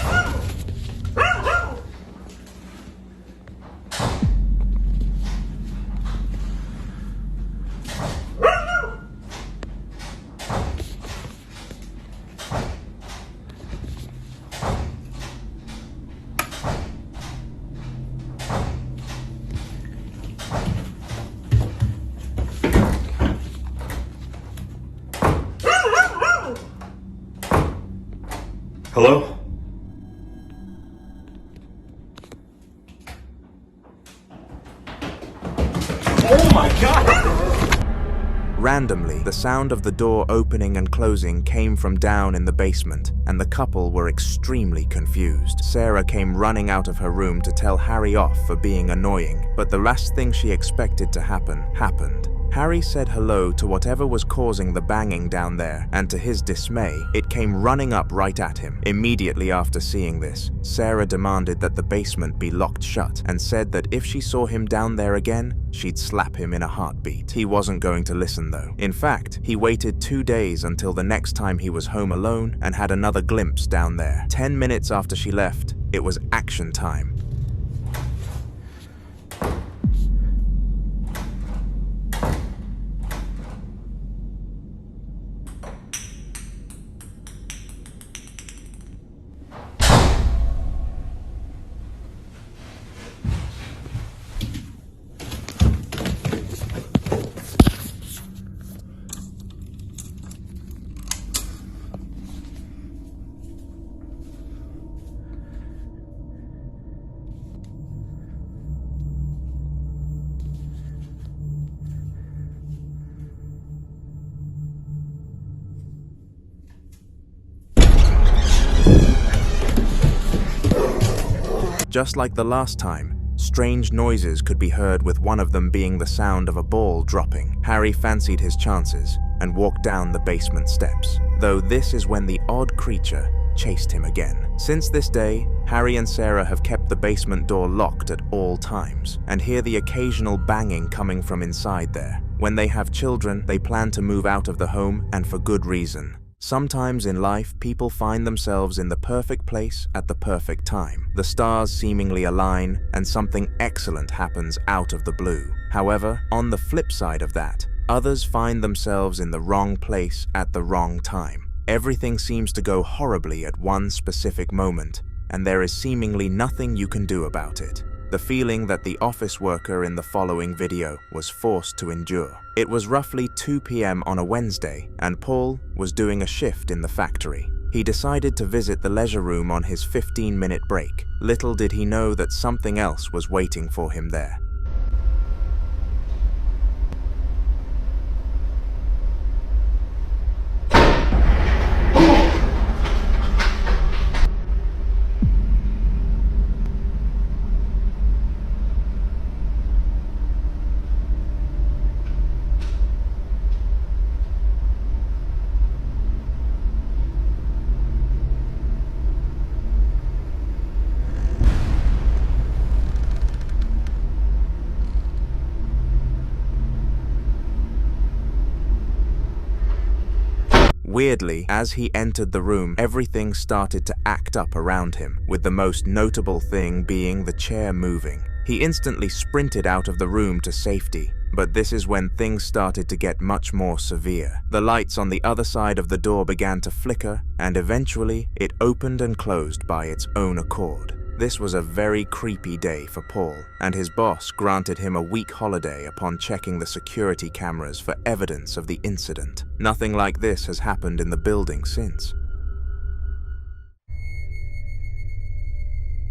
Hello? Oh my god! Randomly, the sound of the door opening and closing came from down in the basement, and the couple were extremely confused. Sarah came running out of her room to tell Harry off for being annoying, but the last thing she expected to happen happened. Harry said hello to whatever was causing the banging down there, and to his dismay, it came running up right at him. Immediately after seeing this, Sarah demanded that the basement be locked shut and said that if she saw him down there again, she'd slap him in a heartbeat. He wasn't going to listen though. In fact, he waited 2 days until the next time he was home alone and had another glimpse down there. 10 minutes after she left, it was action time. Just like the last time, strange noises could be heard, with one of them being the sound of a ball dropping. Harry fancied his chances and walked down the basement steps, though this is when the odd creature chased him again. Since this day, Harry and Sarah have kept the basement door locked at all times and hear the occasional banging coming from inside there. When they have children, they plan to move out of the home, and for good reason. Sometimes in life, people find themselves in the perfect place at the perfect time. The stars seemingly align, and something excellent happens out of the blue. However, on the flip side of that, others find themselves in the wrong place at the wrong time. Everything seems to go horribly at one specific moment, and there is seemingly nothing you can do about it. The feeling that the office worker in the following video was forced to endure. It was roughly 2 p.m. on a Wednesday, and Paul was doing a shift in the factory. He decided to visit the leisure room on his 15-minute break. Little did he know that something else was waiting for him there. Weirdly, as he entered the room, everything started to act up around him, with the most notable thing being the chair moving. He instantly sprinted out of the room to safety, but this is when things started to get much more severe. The lights on the other side of the door began to flicker, and eventually it opened and closed by its own accord. This was a very creepy day for Paul, and his boss granted him a week holiday upon checking the security cameras for evidence of the incident. Nothing like this has happened in the building since.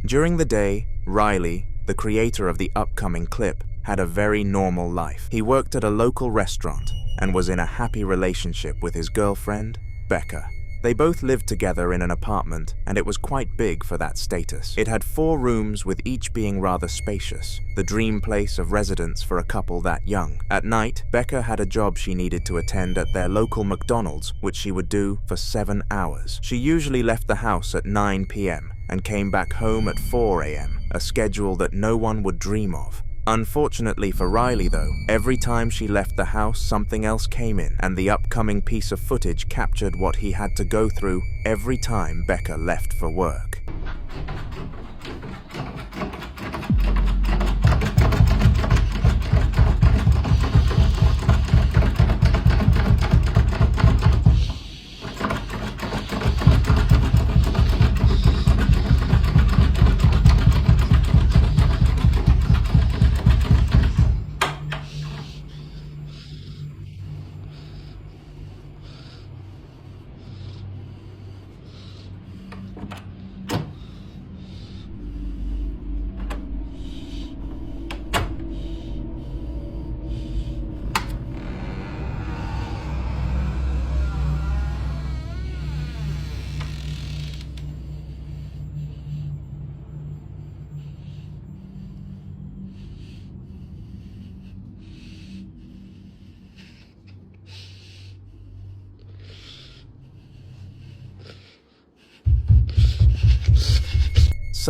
During the day, Riley, the creator of the upcoming clip, had a very normal life. He worked at a local restaurant and was in a happy relationship with his girlfriend, Becca. They both lived together in an apartment, and it was quite big for that status. It had 4 rooms, with each being rather spacious, the dream place of residence for a couple that young. At night, Becca had a job she needed to attend at their local McDonald's, which she would do for 7 hours. She usually left the house at 9 p.m. and came back home at 4 a.m., a schedule that no one would dream of. Unfortunately for Riley though, every time she left the house something else came in, and the upcoming piece of footage captured what he had to go through every time Becca left for work.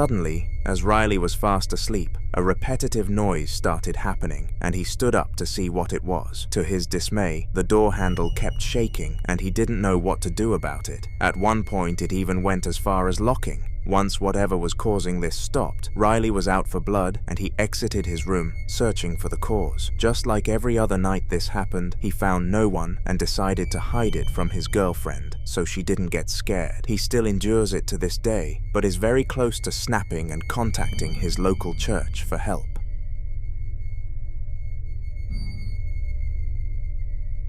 Suddenly, as Riley was fast asleep, a repetitive noise started happening, and he stood up to see what it was. To his dismay, the door handle kept shaking, and he didn't know what to do about it. At one point, it even went as far as locking. Once whatever was causing this stopped, Riley was out for blood, and he exited his room, searching for the cause. Just like every other night this happened, he found no one and decided to hide it from his girlfriend, so she didn't get scared. He still endures it to this day, but is very close to snapping and contacting his local church for help.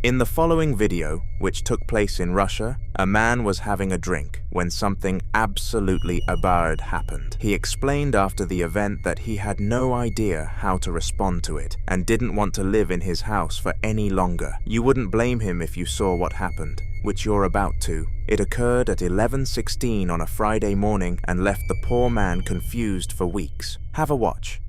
In the following video, which took place in Russia, a man was having a drink when something absolutely absurd happened. He explained after the event that he had no idea how to respond to it and didn't want to live in his house for any longer. You wouldn't blame him if you saw what happened, which you're about to. It occurred at 11:16 on a Friday morning and left the poor man confused for weeks. Have a watch.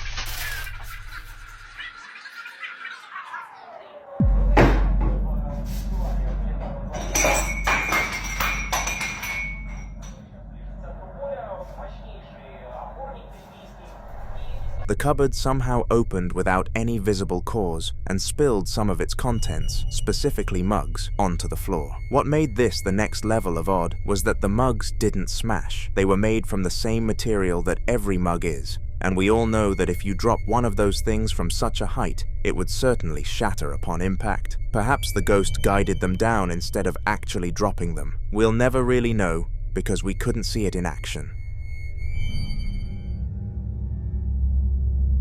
The cupboard somehow opened without any visible cause and spilled some of its contents, specifically mugs, onto the floor. What made this the next level of odd was that the mugs didn't smash. They were made from the same material that every mug is, and we all know that if you drop one of those things from such a height, it would certainly shatter upon impact. Perhaps the ghost guided them down instead of actually dropping them. We'll never really know because we couldn't see it in action.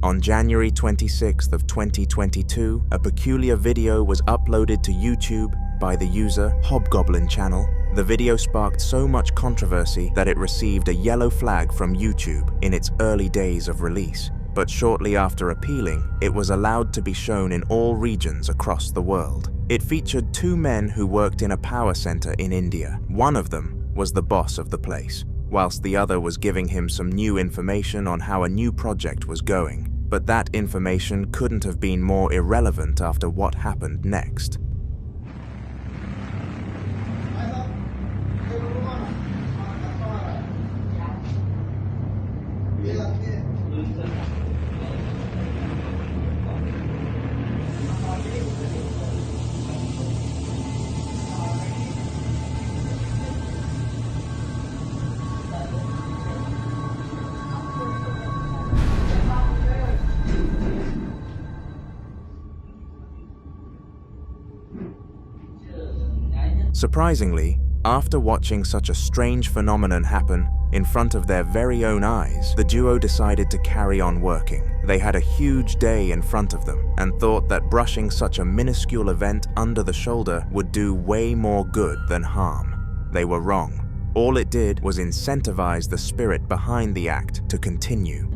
On January 26th of 2022, a peculiar video was uploaded to YouTube by the user Hobgoblin Channel. The video sparked so much controversy that it received a yellow flag from YouTube in its early days of release. But shortly after appealing, it was allowed to be shown in all regions across the world. It featured two men who worked in a power center in India. One of them was the boss of the place, whilst the other was giving him some new information on how a new project was going. But that information couldn't have been more irrelevant after what happened next. Surprisingly, after watching such a strange phenomenon happen in front of their very own eyes, the duo decided to carry on working. They had a huge day in front of them and thought that brushing such a minuscule event under the shoulder would do way more good than harm. They were wrong. All it did was incentivize the spirit behind the act to continue.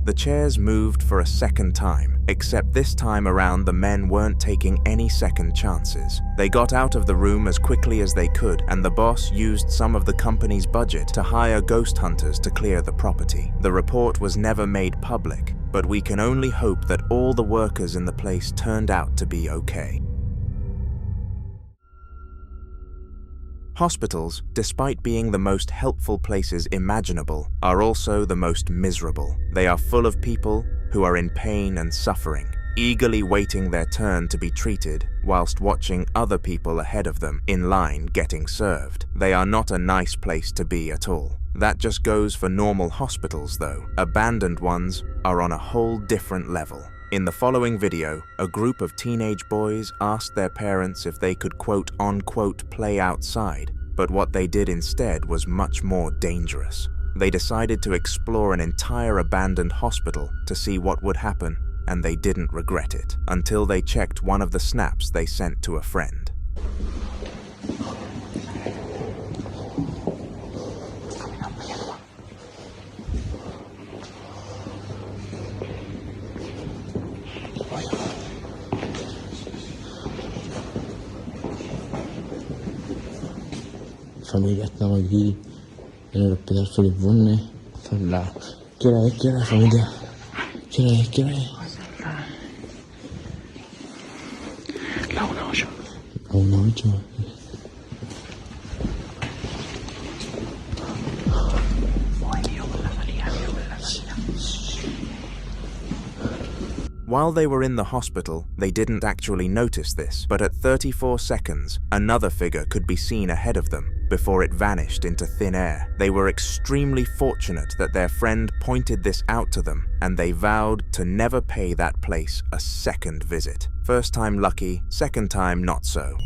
The chairs moved for a second time, except this time around the men weren't taking any second chances. They got out of the room as quickly as they could, and the boss used some of the company's budget to hire ghost hunters to clear the property. The report was never made public, but we can only hope that all the workers in the place turned out to be okay. Hospitals, despite being the most helpful places imaginable, are also the most miserable. They are full of people who are in pain and suffering, eagerly waiting their turn to be treated, whilst watching other people ahead of them in line getting served. They are not a nice place to be at all. That just goes for normal hospitals though. Abandoned ones are on a whole different level. In the following video, a group of teenage boys asked their parents if they could quote-unquote play outside, but what they did instead was much more dangerous. They decided to explore an entire abandoned hospital to see what would happen, and they didn't regret it, until they checked one of the snaps they sent to a friend. Familia, estamos aquí en el hospital Sir Spooks. Son las ¿Qué hora es, familia? ¿Qué hora es? La 1:08. La 1:08. While they were in the hospital, they didn't actually notice this, but at 34 seconds, another figure could be seen ahead of them before it vanished into thin air. They were extremely fortunate that their friend pointed this out to them, and they vowed to never pay that place a second visit. First time lucky, second time not so.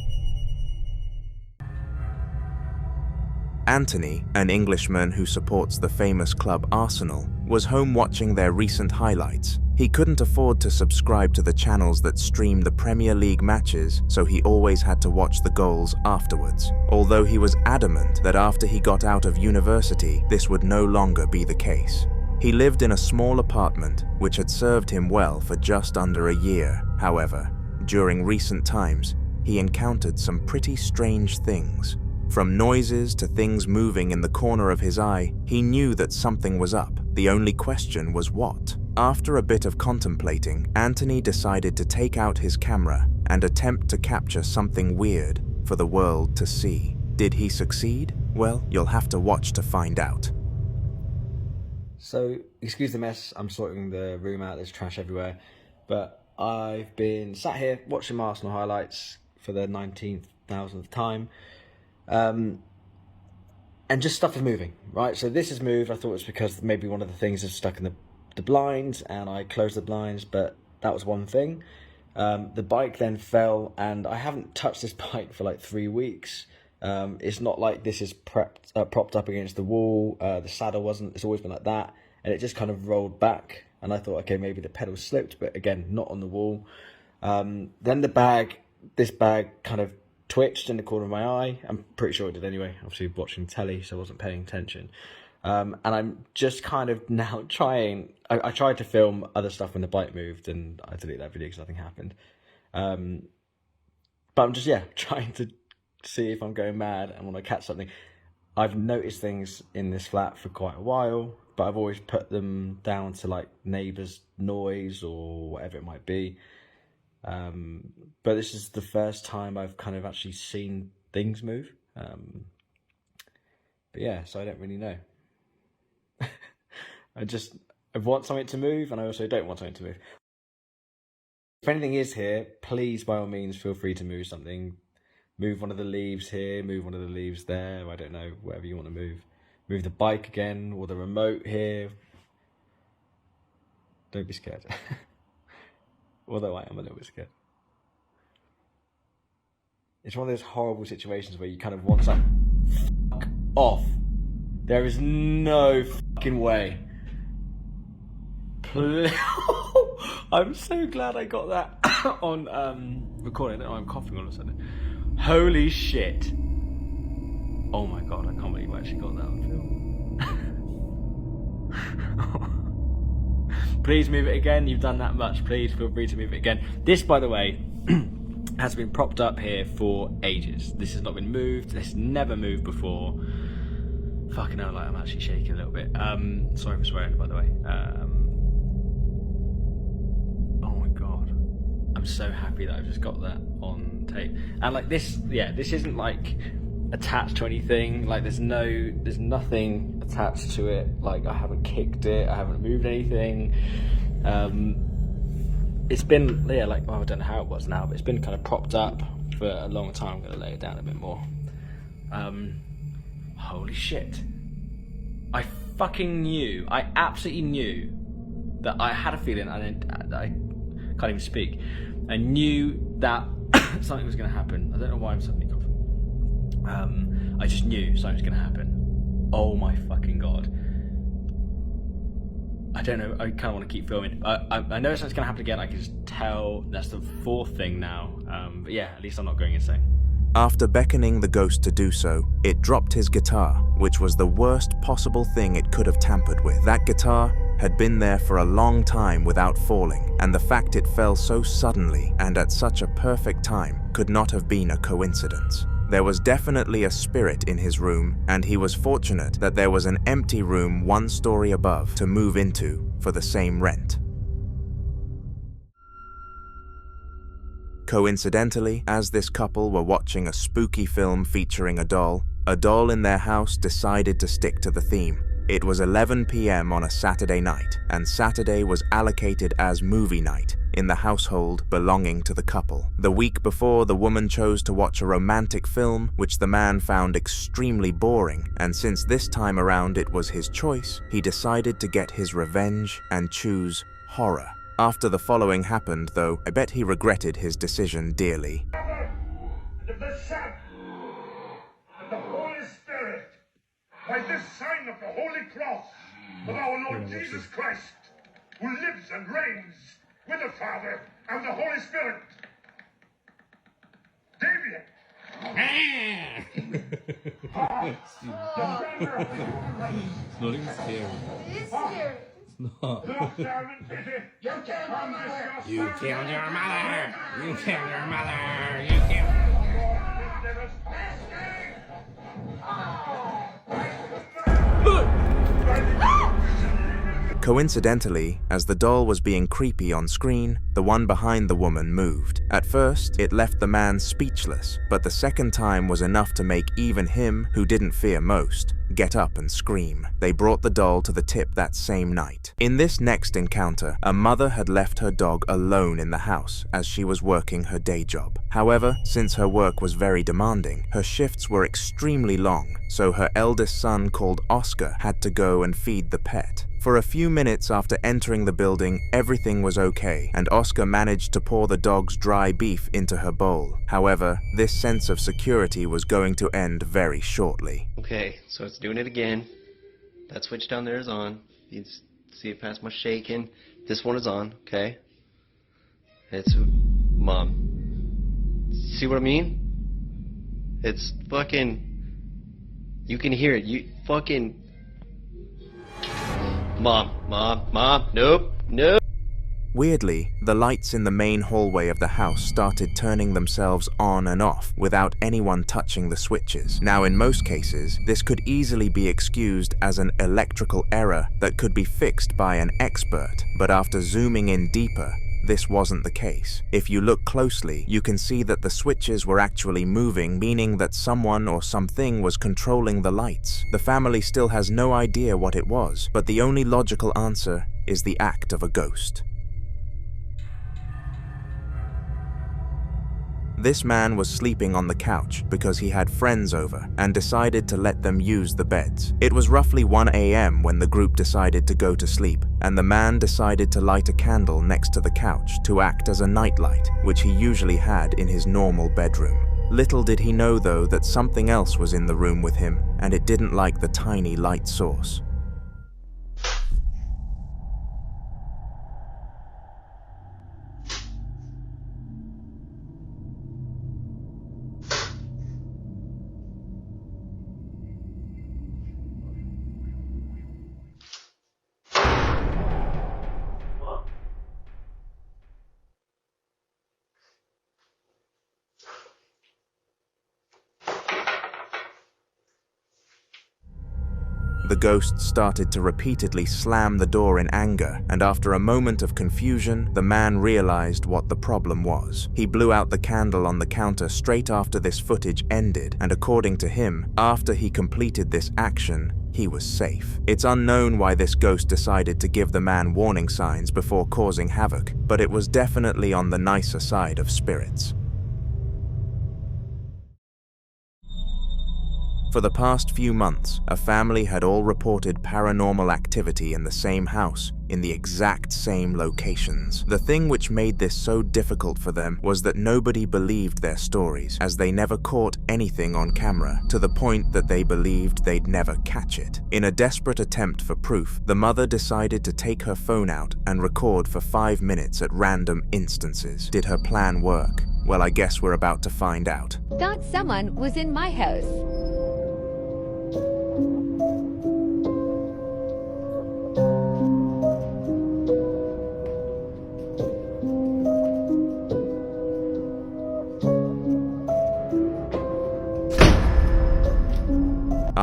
Anthony, an Englishman who supports the famous club Arsenal, was home watching their recent highlights. He couldn't afford to subscribe to the channels that stream the Premier League matches, so he always had to watch the goals afterwards. Although he was adamant that after he got out of university, this would no longer be the case. He lived in a small apartment, which had served him well for just under a year. However, during recent times, he encountered some pretty strange things. From noises to things moving in the corner of his eye, he knew that something was up. The only question was what. After a bit of contemplating, Anthony decided to take out his camera and attempt to capture something weird for the world to see. Did he succeed? Well, you'll have to watch to find out. So, excuse the mess, I'm sorting the room out, there's trash everywhere, but I've been sat here watching my Arsenal highlights for the 19,000th time, and just stuff is moving, right? So this has moved. I thought it was because maybe one of the things is stuck in the blinds, and I closed the blinds, but that was one thing. The bike then fell, and I haven't touched this bike for like 3 weeks. It's not like this is propped up against the wall. The saddle wasn't. It's always been like that, and it just kind of rolled back, and I thought, okay, maybe the pedal slipped, but again, not on the wall. Then this bag kind of twitched in the corner of my eye. I'm pretty sure it did anyway, obviously watching telly, so I wasn't paying attention. And I'm just kind of now trying, I tried to film other stuff when the bike moved, and I deleted that video because nothing happened. But I'm just, trying to see if I'm going mad and want to catch something. I've noticed things in this flat for quite a while, but I've always put them down to like neighbours' noise or whatever it might be. But this is the first time I've kind of actually seen things move. But yeah, so I don't really know. I want something to move, and I also don't want something to move. If anything is here, please, by all means, feel free to move something. Move one of the leaves here, move one of the leaves there, I don't know, whatever you want to move. Move the bike again, or the remote here. Don't be scared. Although I am a little bit scared. It's one of those horrible situations where you kind of want to fuck off. There is no fucking way. I'm so glad I got that on recording. I don't know, I'm coughing all of a sudden. Holy shit. Oh my god, I can't believe I actually got that on film. Please move it again. You've done that much. Please feel free to move it again. This, by the way, has been propped up here for ages. This has not been moved. This has never moved before. Fucking hell, like I'm actually shaking a little bit. Sorry for swearing, by the way. Oh my god. I'm so happy that I've just got that on tape. And like this, this isn't like attached to anything. Like there's nothing attached to it. Like I haven't kicked it, I haven't moved anything. It's been, I don't know how it was now, but it's been kind of propped up for a long time. I'm gonna lay it down a bit more. Holy shit. I fucking knew, I absolutely knew that I had a feeling, I can't even speak. I knew that something was gonna happen. I don't know why I'm suddenly coughing. I just knew something was gonna happen. Oh my fucking god. I don't know, I kind of want to keep filming. I know something's gonna happen again, I can just tell. That's the fourth thing now. But yeah, at least I'm not going insane. After beckoning the ghost to do so, it dropped his guitar, which was the worst possible thing it could have tampered with. That guitar had been there for a long time without falling, and the fact it fell so suddenly and at such a perfect time could not have been a coincidence. There was definitely a spirit in his room, and he was fortunate that there was an empty room 1 story above to move into for the same rent. Coincidentally, as this couple were watching a spooky film featuring a doll in their house decided to stick to the theme. It was 11 p.m. on a Saturday night, and Saturday was allocated as movie night in the household belonging to the couple. The week before, the woman chose to watch a romantic film, which the man found extremely boring, and since this time around it was his choice, he decided to get his revenge and choose horror. After the following happened, though, I bet he regretted his decision dearly. And of the Son, and the Holy Spirit, by this sign of the Holy Cross of our Lord Jesus Christ, who lives and reigns with the Father and the Holy Spirit. Damien! It's not even scary. It is scary. It's not. You killed your mother! You killed your mother! You killed your mother! You killed... Coincidentally, as the doll was being creepy on screen, the one behind the woman moved. At first, it left the man speechless, but the second time was enough to make even him, who didn't fear most, get up and scream. They brought the doll to the tip that same night. In this next encounter, a mother had left her dog alone in the house as she was working her day job. However, since her work was very demanding, her shifts were extremely long, so her eldest son, called Oscar, had to go and feed the pet. For a few minutes after entering the building, everything was okay, and Oscar managed to pour the dog's dry beef into her bowl. However, this sense of security was going to end very shortly. Okay, so it's doing it again. That switch down there is on. You can see it past my shaking. This one is on, okay? It's... Mom. See what I mean? It's fucking... You can hear it. You fucking... Mom, nope. Weirdly, the lights in the main hallway of the house started turning themselves on and off without anyone touching the switches. Now, in most cases, this could easily be excused as an electrical error that could be fixed by an expert, but after zooming in deeper, this wasn't the case. If you look closely, you can see that the switches were actually moving, meaning that someone or something was controlling the lights. The family still has no idea what it was, but the only logical answer is the act of a ghost. This man was sleeping on the couch because he had friends over and decided to let them use the beds. It was roughly 1 a.m. when the group decided to go to sleep, and the man decided to light a candle next to the couch to act as a nightlight, which he usually had in his normal bedroom. Little did he know, though, that something else was in the room with him, and it didn't like the tiny light source. The ghost started to repeatedly slam the door in anger, and after a moment of confusion, the man realized what the problem was. He blew out the candle on the counter straight after this footage ended, and according to him, after he completed this action, he was safe. It's unknown why this ghost decided to give the man warning signs before causing havoc, but it was definitely on the nicer side of spirits. For the past few months, a family had all reported paranormal activity in the same house, in the exact same locations. The thing which made this so difficult for them was that nobody believed their stories, as they never caught anything on camera, to the point that they believed they'd never catch it. In a desperate attempt for proof, the mother decided to take her phone out and record for 5 minutes at random instances. Did her plan work? Well, I guess we're about to find out. Thought someone was in my house.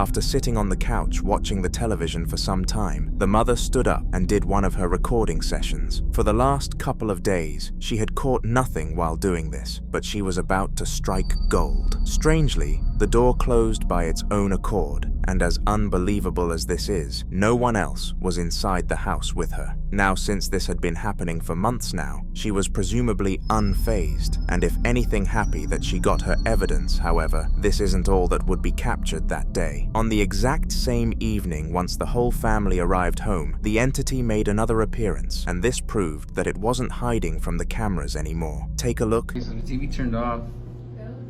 After sitting on the couch watching the television for some time, the mother stood up and did one of her recording sessions. For the last couple of days, she had caught nothing while doing this, but she was about to strike gold. Strangely, the door closed by its own accord, and as unbelievable as this is, no one else was inside the house with her. Now, since this had been happening for months now, she was presumably unfazed, and if anything happy that she got her evidence. However, this isn't all that would be captured that day. On the exact same evening, once the whole family arrived home, the entity made another appearance, and this proved that it wasn't hiding from the cameras anymore. Take a look. So the TV turned off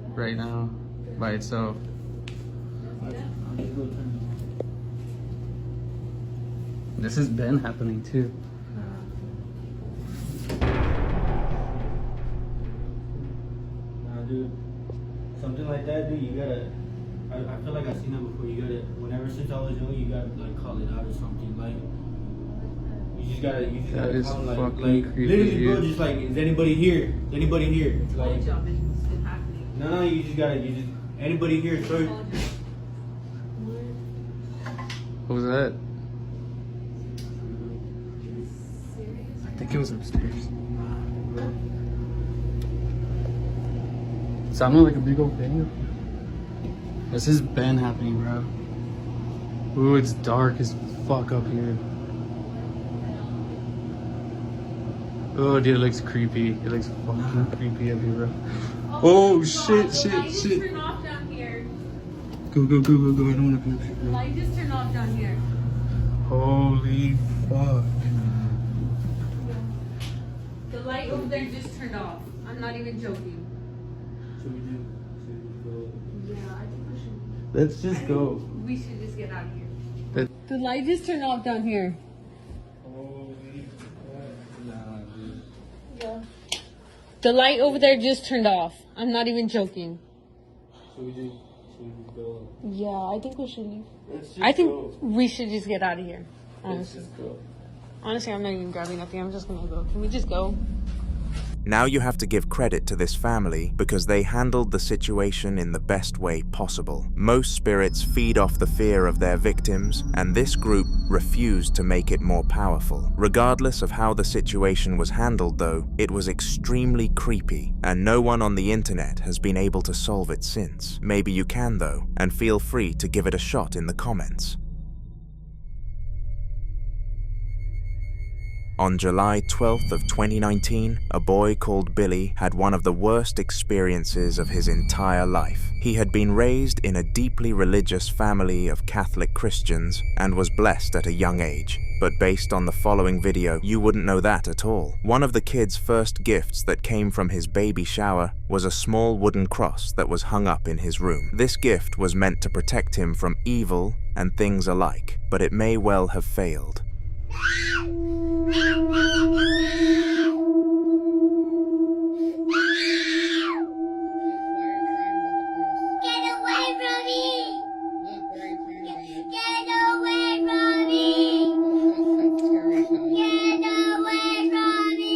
right now by itself. This has been happening too. Nah, dude. Something like that, dude, you gotta... I feel like I've seen that before. You gotta... Whenever since I was young, you gotta, like, call it out or something. Like... You just gotta call, like creepy, literally, bro, just like, is anybody here? Is anybody here? Like... No, you just gotta... Anybody here, sorry. What was that? I think it was upstairs. It sounded like a big old bang. This has been happening, bro. Ooh, it's dark as fuck up here. Oh, dude, it looks creepy. It looks fucking creepy up here, bro. Oh, shit. Turn off down here. Go. I don't want to go. The light just turned off down here. Holy fuck. The light over there just turned off. I'm not even joking. Should we do? Yeah, I think we should. Let's just go. We should just get out of here. The light just turned off down here. Holy fuck. Nah, dude. Yeah. The light over there just turned off. I'm not even joking. Should we just go? Yeah, I think we should leave. Let's just I think go. we should just get out of here. Honestly. Let's just go. Honestly, I'm not even grabbing nothing. I'm just gonna go. Can we just go? Now you have to give credit to this family because they handled the situation in the best way possible. Most spirits feed off the fear of their victims, and this group refused to make it more powerful. Regardless of how the situation was handled though, it was extremely creepy, and no one on the internet has been able to solve it since. Maybe you can though, and feel free to give it a shot in the comments. On July 12th of 2019, a boy called Billy had one of the worst experiences of his entire life. He had been raised in a deeply religious family of Catholic Christians and was blessed at a young age. But based on the following video, you wouldn't know that at all. One of the kid's first gifts that came from his baby shower was a small wooden cross that was hung up in his room. This gift was meant to protect him from evil and things alike, but it may well have failed. Get away from me! Get away from me! Get away from me!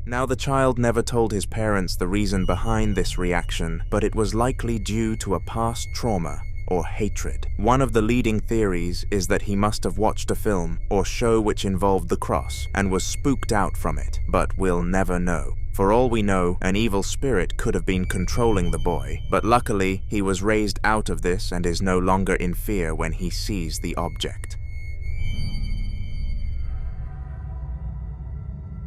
Now, the child never told his parents the reason behind this reaction, but it was likely due to a past trauma or hatred. One of the leading theories is that he must have watched a film or show which involved the cross and was spooked out from it, but we'll never know. For all we know, an evil spirit could have been controlling the boy, but luckily he was raised out of this and is no longer in fear when he sees the object.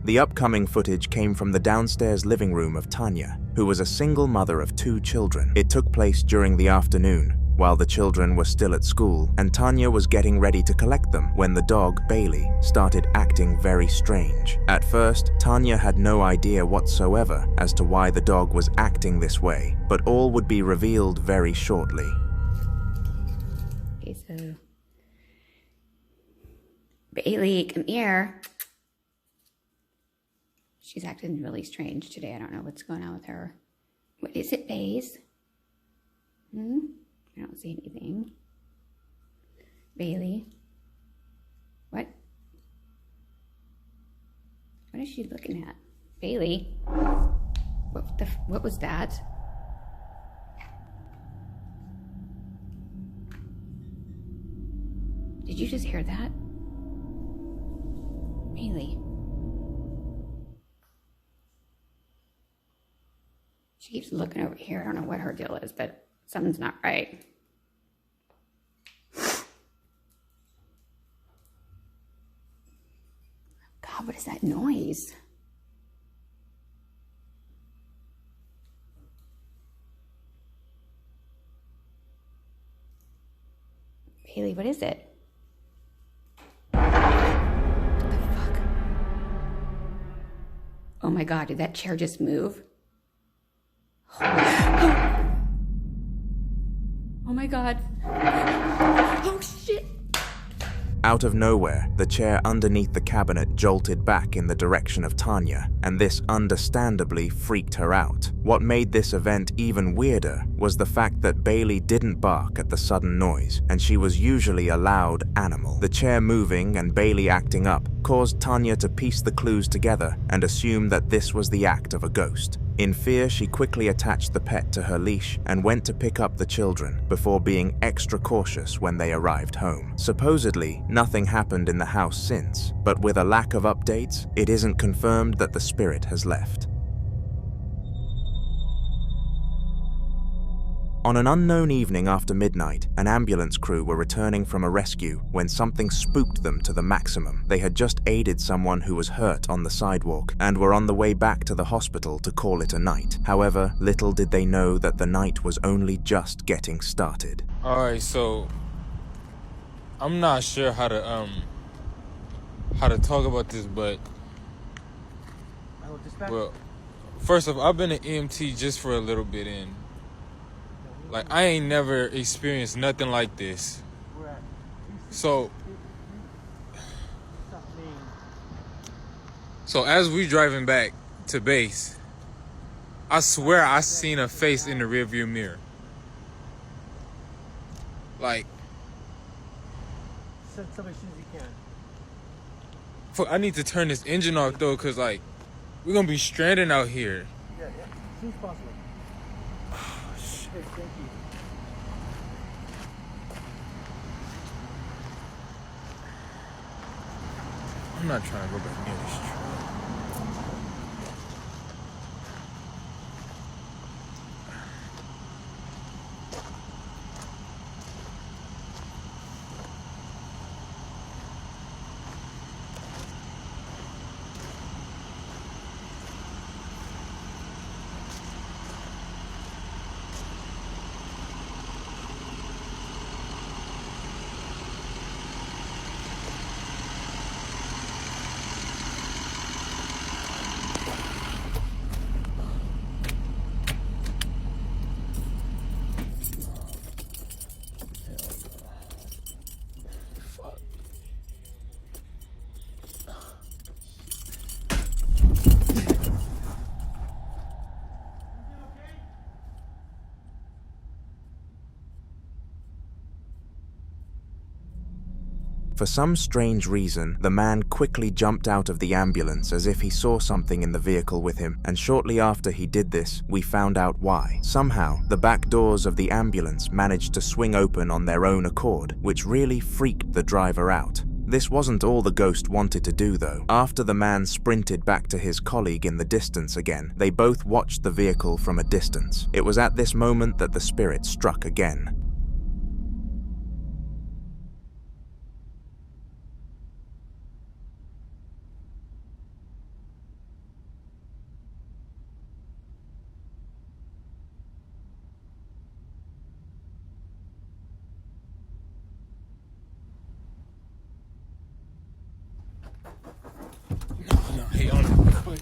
The upcoming footage came from the downstairs living room of Tanya, who was a single mother of 2 children. It took place during the afternoon, while the children were still at school, and Tanya was getting ready to collect them when the dog, Bailey, started acting very strange. At first, Tanya had no idea whatsoever as to why the dog was acting this way, but all would be revealed very shortly. Okay, so Bailey, come here. She's acting really strange today. I don't know what's going on with her. What is it, Vase? I don't see anything. Bailey? What? What is she looking at? Bailey? What was that? Did you just hear that? Really? She keeps looking over here. I don't know what her deal is, but something's not right. God, what is that noise? Haley, what is it? What the fuck? Oh my God, did that chair just move? Oh my God. Oh shit. Out of nowhere, the chair underneath the cabinet jolted back in the direction of Tanya, and this understandably freaked her out. What made this event even weirder was the fact that Bailey didn't bark at the sudden noise, and she was usually a loud animal. The chair moving and Bailey acting up caused Tanya to piece the clues together and assume that this was the act of a ghost. In fear, she quickly attached the pet to her leash and went to pick up the children before being extra cautious when they arrived home. Supposedly, nothing happened in the house since, but with a lack of updates, it isn't confirmed that the spirit has left. On an unknown evening after midnight, an ambulance crew were returning from a rescue when something spooked them to the maximum. They had just aided someone who was hurt on the sidewalk and were on the way back to the hospital to call it a night. However, little did they know that the night was only just getting started. Alright, so I'm not sure how to talk about this, but well, first off, I've been an EMT just for a little bit, and like, I ain't never experienced nothing like this. So as we driving back to base, I swear I seen a face in the rearview mirror. Like, Send somebody as soon as you can. fuck, I need to turn this engine off though, cause like, we're gonna be stranded out here. Yeah, as soon as possible. Hey, thank you. I'm not trying to go back near this truck. For some strange reason, the man quickly jumped out of the ambulance as if he saw something in the vehicle with him, and shortly after he did this, we found out why. Somehow, the back doors of the ambulance managed to swing open on their own accord, which really freaked the driver out. This wasn't all the ghost wanted to do though. After the man sprinted back to his colleague in the distance again, they both watched the vehicle from a distance. It was at this moment that the spirit struck again. No, he on it quick.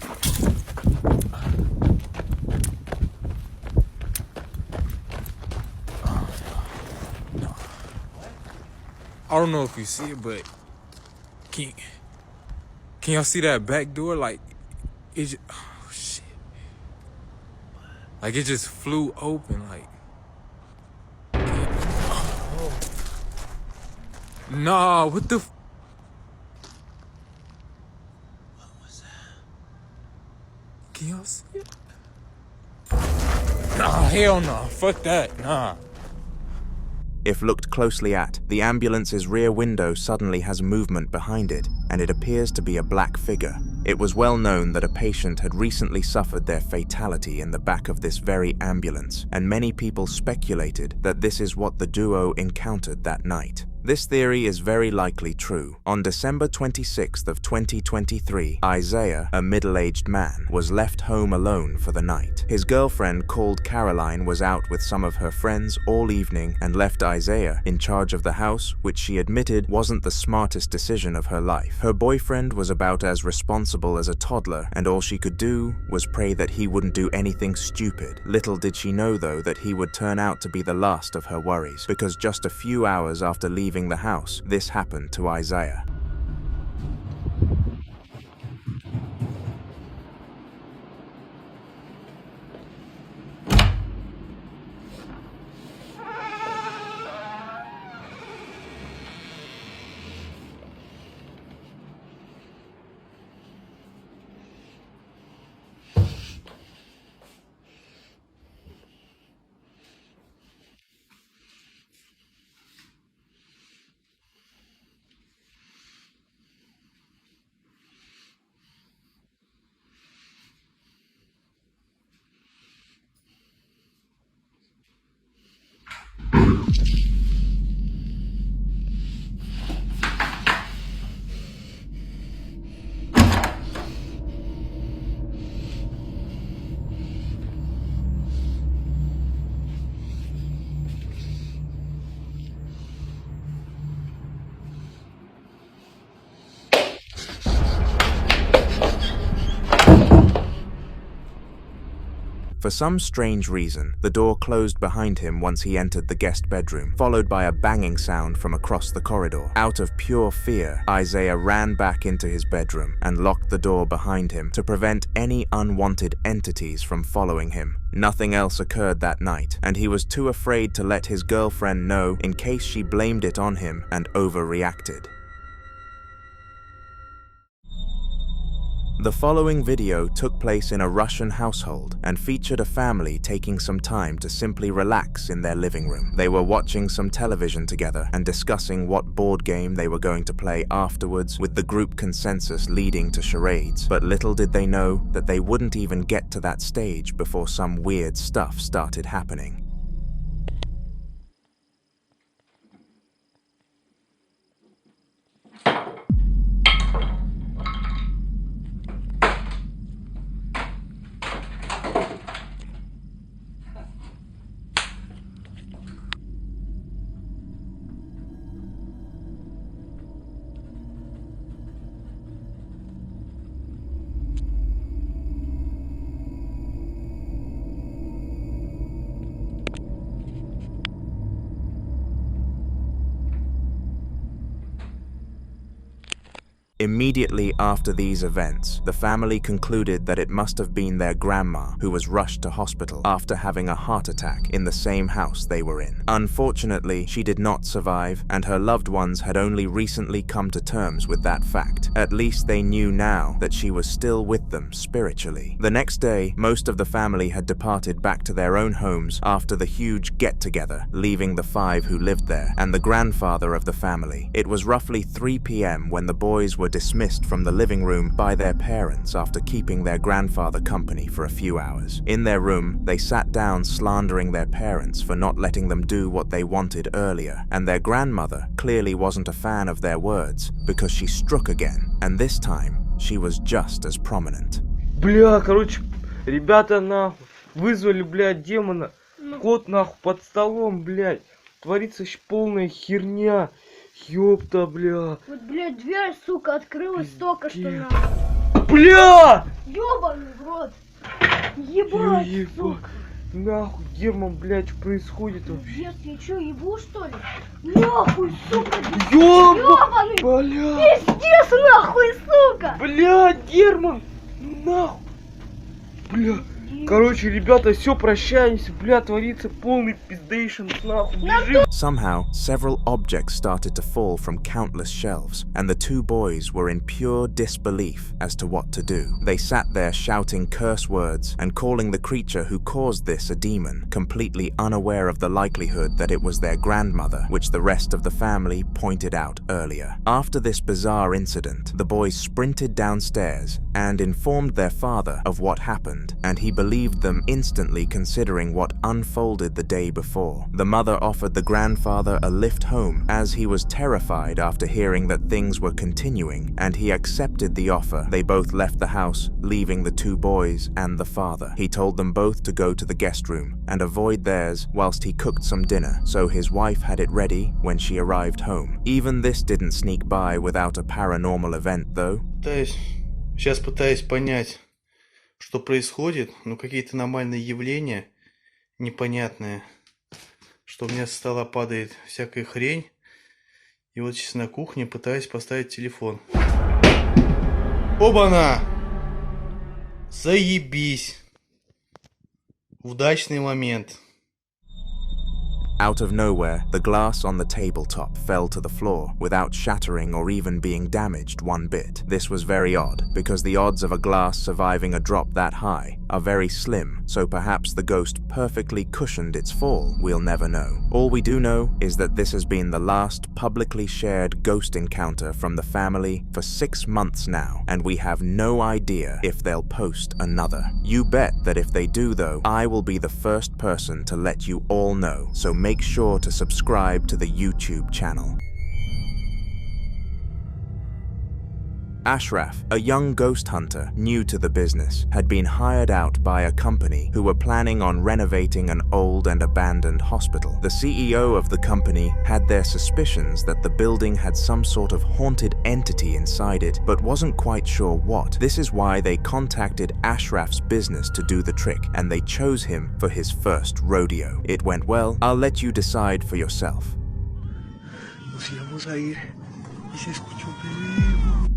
No. I don't know if you see it, but can y'all see that back door? Like, it just, oh shit. Like, it just flew open, like. Oh. Nah, what the Can y'all see it? Nah, hell no. Fuck that. Nah. If looked closely at, the ambulance's rear window suddenly has movement behind it, and it appears to be a black figure. It was well known that a patient had recently suffered their fatality in the back of this very ambulance, and many people speculated that this is what the duo encountered that night. This theory is very likely true. On December 26th of 2023, Isaiah, a middle-aged man, was left home alone for the night. His girlfriend, called Caroline, was out with some of her friends all evening and left Isaiah in charge of the house, which she admitted wasn't the smartest decision of her life. Her boyfriend was about as responsible as a toddler, and all she could do was pray that he wouldn't do anything stupid. Little did she know, though, that he would turn out to be the last of her worries, because just a few hours after leaving the house, this happened to Isaiah. For some strange reason, the door closed behind him once he entered the guest bedroom, followed by a banging sound from across the corridor. Out of pure fear, Isaiah ran back into his bedroom and locked the door behind him to prevent any unwanted entities from following him. Nothing else occurred that night, and he was too afraid to let his girlfriend know in case she blamed it on him and overreacted. The following video took place in a Russian household and featured a family taking some time to simply relax in their living room. They were watching some television together and discussing what board game they were going to play afterwards, with the group consensus leading to charades. But little did they know that they wouldn't even get to that stage before some weird stuff started happening. Immediately after these events, the family concluded that it must have been their grandma who was rushed to hospital after having a heart attack in the same house they were in. Unfortunately, she did not survive, and her loved ones had only recently come to terms with that fact. At least they knew now that she was still with them spiritually. The next day, most of the family had departed back to their own homes after the huge get-together, leaving the 5 who lived there and the grandfather of the family. It was roughly 3 p.m. when the boys were dismissed from the living room by their parents after keeping their grandfather company for a few hours. In their room, they sat down slandering their parents for not letting them do what they wanted earlier, and their grandmother clearly wasn't a fan of their words because she struck again, and this time she was just as prominent. Бля, короче, ребята, нахуй, вызвали, блядь, демона. Кот, нахуй, под столом, блядь. Творится полная херня. Ёпта, бля. Вот, блядь, дверь, сука, открылась только что, нахуй. Бля! Ёбаный в рот. Ебать, сука. Нахуй, Герман, блядь, что происходит вообще? Пиздец, я чё, ебу, что ли? Нахуй, сука. Ёбаный. Бля. Пиздец, нахуй, сука. Бля, Герман, нахуй. Бля. Короче, ребята, все, прощаемся, бля, творится полный пиздейшн, нахуй, бежим. Somehow, several objects started to fall from countless shelves, and the two boys were in pure disbelief as to what to do. They sat there shouting curse words and calling the creature who caused this a demon, completely unaware of the likelihood that it was their grandmother, which the rest of the family pointed out earlier. After this bizarre incident, the boys sprinted downstairs and informed their father of what happened, and he believed them instantly considering what unfolded the day before. The mother offered the grandfather a lift home as he was terrified after hearing that things were continuing, and he accepted the offer. They both left the house, leaving the two boys and the father. He told them both to go to the guest room and avoid theirs whilst he cooked some dinner, so his wife had it ready when she arrived home. Even this didn't sneak by without a paranormal event, though. Сейчас пытаюсь понять, что происходит, но какие-то аномальные явления непонятные, что у меня со стола падает всякая хрень, и вот сейчас на кухне пытаюсь поставить телефон. Оба-на! Заебись! Удачный момент. Out of nowhere, the glass on the tabletop fell to the floor without shattering or even being damaged one bit. This was very odd, because the odds of a glass surviving a drop that high are very slim, so perhaps the ghost perfectly cushioned its fall. We'll never know. All we do know is that this has been the last publicly shared ghost encounter from the family for 6 months now, and we have no idea if they'll post another. You bet that if they do, though, I will be the first person to let you all know, so make sure to subscribe to the YouTube channel. Ashraf, a young ghost hunter new to the business, had been hired out by a company who were planning on renovating an old and abandoned hospital. The CEO of the company had their suspicions that the building had some sort of haunted entity inside it, but wasn't quite sure what. This is why they contacted Ashraf's business to do the trick, and they chose him for his first rodeo. It went well. I'll let you decide for yourself. Nos íbamos a ir y se escuchó un peligro.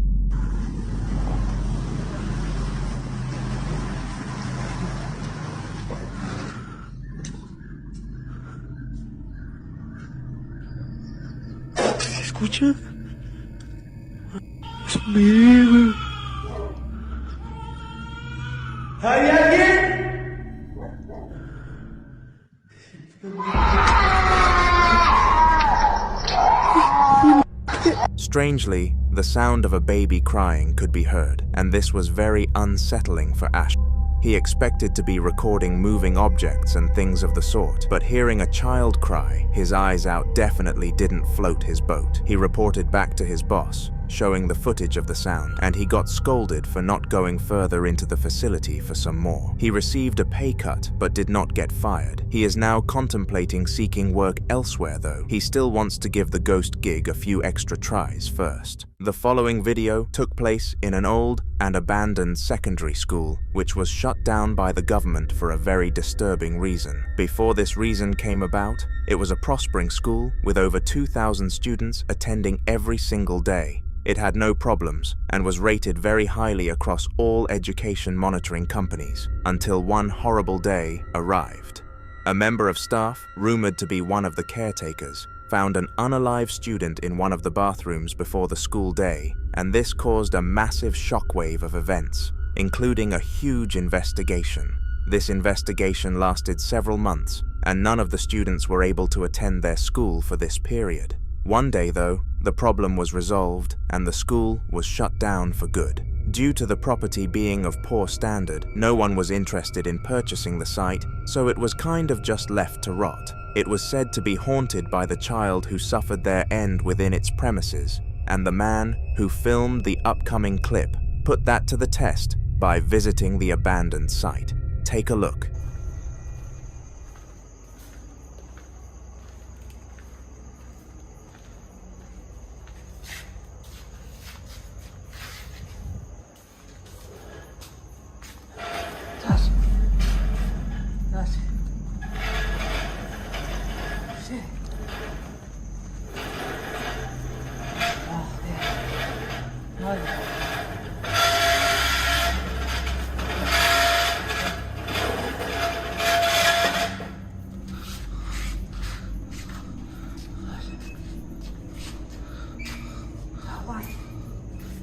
¿Escucha? Es un bebé. ¿Hay alguien? Strangely, the sound of a baby crying could be heard, and this was very unsettling for Ash. He expected to be recording moving objects and things of the sort, but hearing a child cry, his eyes out definitely didn't float his boat. He reported back to his boss, showing the footage of the sound, and he got scolded for not going further into the facility for some more. He received a pay cut, but did not get fired. He is now contemplating seeking work elsewhere, though. He still wants to give the ghost gig a few extra tries first. The following video took place in an old and abandoned secondary school, which was shut down by the government for a very disturbing reason. Before this reason came about, it was a prospering school with over 2,000 students attending every single day. It had no problems and was rated very highly across all education monitoring companies, until one horrible day arrived. A member of staff, rumored to be one of the caretakers, found an unalive student in one of the bathrooms before the school day, and this caused a massive shockwave of events, including a huge investigation. This investigation lasted several months, and none of the students were able to attend their school for this period. One day, though, the problem was resolved and the school was shut down for good. Due to the property being of poor standard, no one was interested in purchasing the site, so it was kind of just left to rot. It was said to be haunted by the child who suffered their end within its premises, and the man who filmed the upcoming clip put that to the test by visiting the abandoned site. Take a look.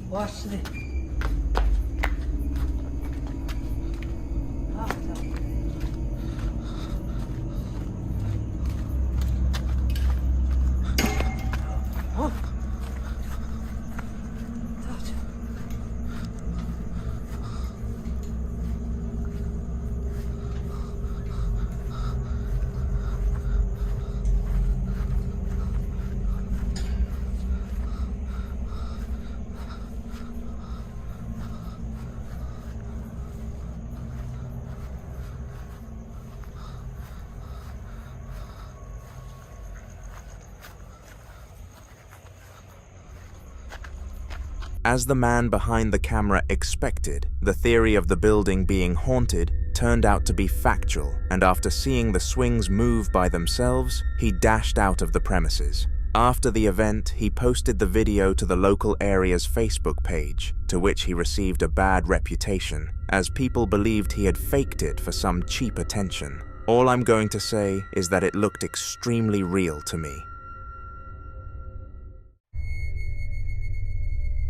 Watch the. As the man behind the camera expected, the theory of the building being haunted turned out to be factual, and after seeing the swings move by themselves, he dashed out of the premises. After the event, he posted the video to the local area's Facebook page, to which he received a bad reputation, as people believed he had faked it for some cheap attention. All I'm going to say is that it looked extremely real to me.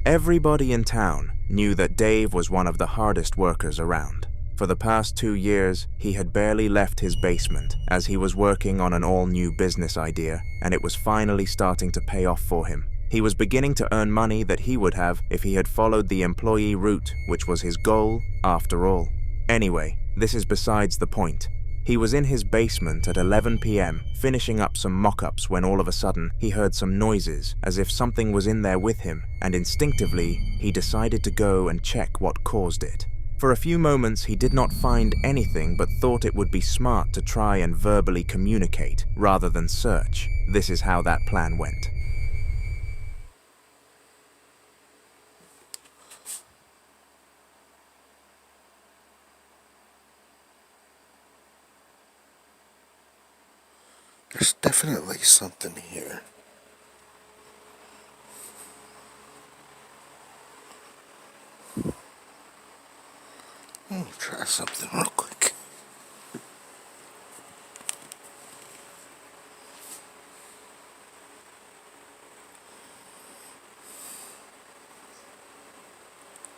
Everybody in town knew that Dave was one of the hardest workers around. For the past 2 years, he had barely left his basement as he was working on an all-new business idea, and it was finally starting to pay off for him. He was beginning to earn money that he would have if he had followed the employee route, which was his goal after all. Anyway, this is besides the point. He was in his basement at 11 p.m. finishing up some mock-ups when all of a sudden he heard some noises as if something was in there with him, and instinctively he decided to go and check what caused it. For a few moments he did not find anything but thought it would be smart to try and verbally communicate rather than search. This is how that plan went. There's definitely something here. Let me try something real quick.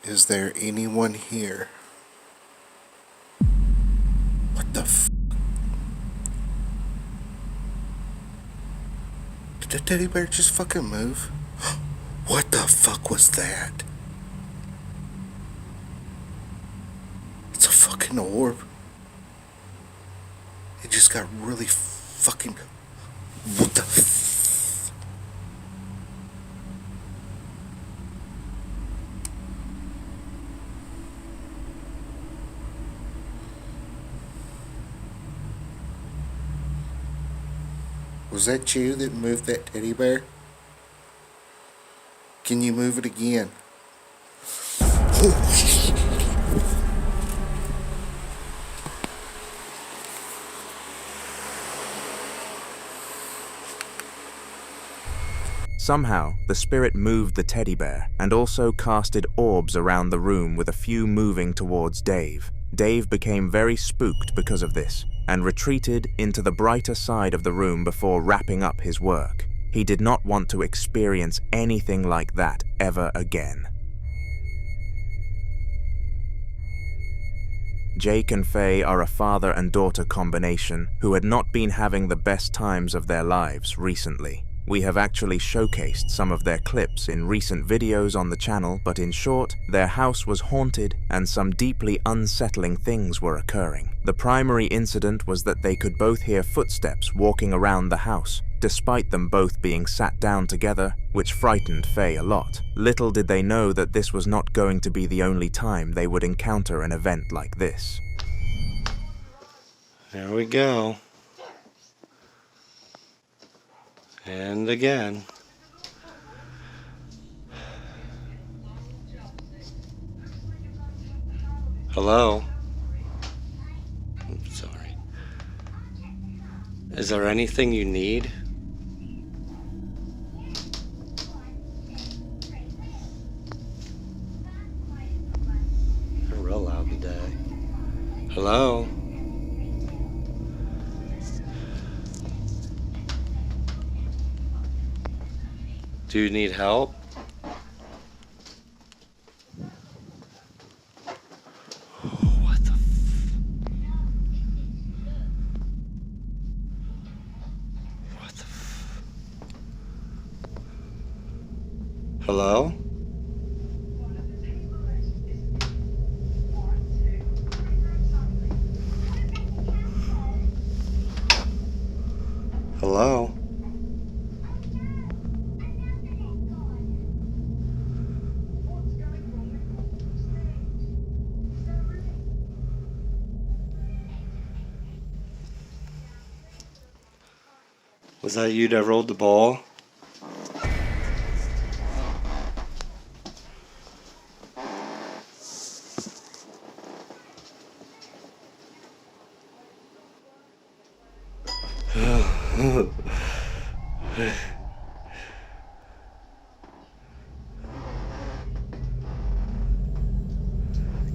Is there anyone here? What the f? Did the teddy bear just fucking move? What the fuck was that? It's a fucking orb. It just got really fucking... What the f... Was that you that moved that teddy bear? Can you move it again? Somehow, the spirit moved the teddy bear and also casted orbs around the room with a few moving towards Dave. Dave became very spooked because of this and retreated into the brighter side of the room before wrapping up his work. He did not want to experience anything like that ever again. Jake and Faye are a father and daughter combination who had not been having the best times of their lives recently. We have actually showcased some of their clips in recent videos on the channel, but in short, their house was haunted and some deeply unsettling things were occurring. The primary incident was that they could both hear footsteps walking around the house, despite them both being sat down together, which frightened Faye a lot. Little did they know that this was not going to be the only time they would encounter an event like this. There we go. And again. Hello? I'm sorry. Is there anything you need? They're real loud today. Hello? Do you need help? Hello? Hello? Was that you that rolled the ball?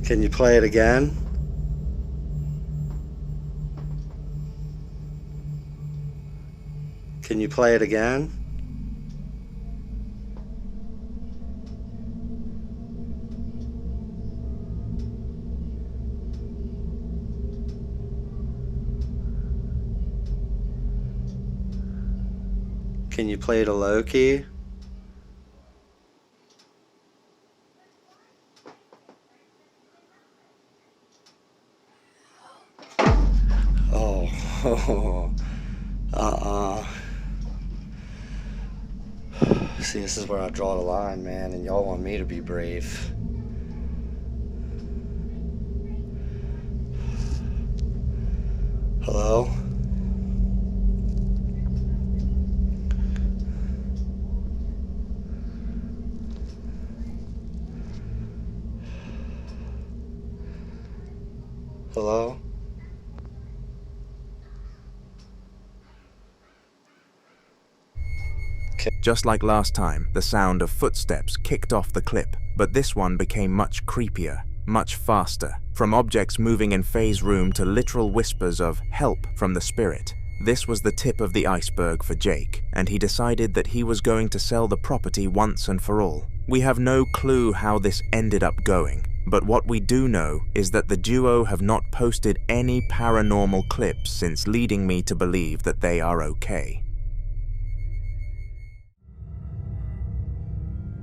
Can you play it again? Can you play it again? Can you play it a low key? Oh, See, this is where I draw the line, man, and y'all want me to be brave. Hello? Hello? Just like last time, the sound of footsteps kicked off the clip, but this one became much creepier, much faster, from objects moving in Faye's room to literal whispers of help from the spirit. This was the tip of the iceberg for Jake, and he decided that he was going to sell the property once and for all. We have no clue how this ended up going, but what we do know is that the duo have not posted any paranormal clips since, leading me to believe that they are okay.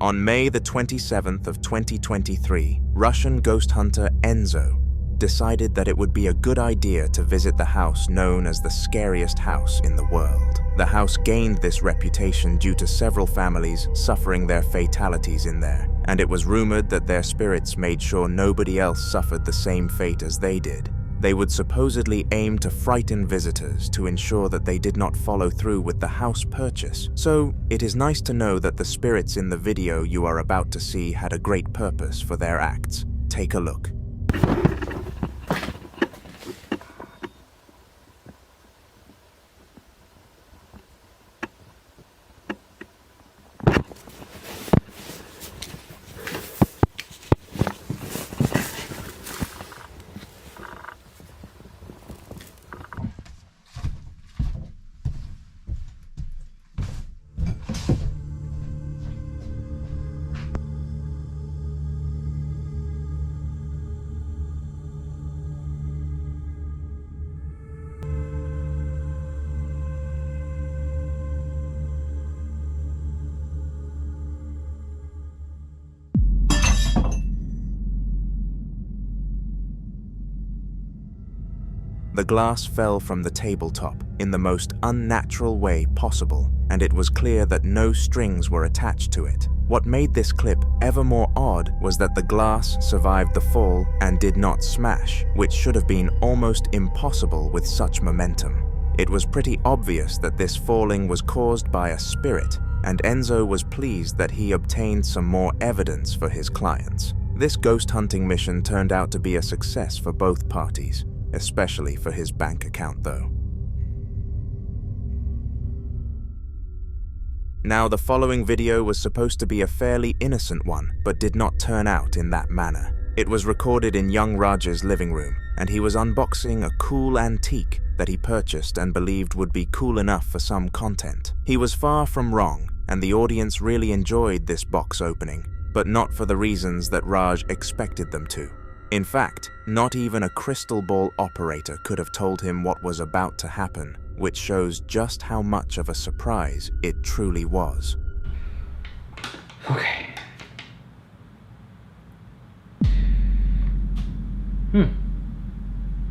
On May the 27th of 2023, Russian ghost hunter Enzo decided that it would be a good idea to visit the house known as the scariest house in the world. The house gained this reputation due to several families suffering their fatalities in there, and it was rumored that their spirits made sure nobody else suffered the same fate as they did. They would supposedly aim to frighten visitors to ensure that they did not follow through with the house purchase. So, it is nice to know that the spirits in the video you are about to see had a great purpose for their acts. Take a look. The glass fell from the tabletop in the most unnatural way possible, and it was clear that no strings were attached to it. What made this clip ever more odd was that the glass survived the fall and did not smash, which should have been almost impossible with such momentum. It was pretty obvious that this falling was caused by a spirit, and Enzo was pleased that he obtained some more evidence for his clients. This ghost hunting mission turned out to be a success for both parties, especially for his bank account though. Now, the following video was supposed to be a fairly innocent one, but did not turn out in that manner. It was recorded in young Raj's living room, and he was unboxing a cool antique that he purchased and believed would be cool enough for some content. He was far from wrong, and the audience really enjoyed this box opening, but not for the reasons that Raj expected them to. In fact, not even a crystal ball operator could have told him what was about to happen, which shows just how much of a surprise it truly was. Okay.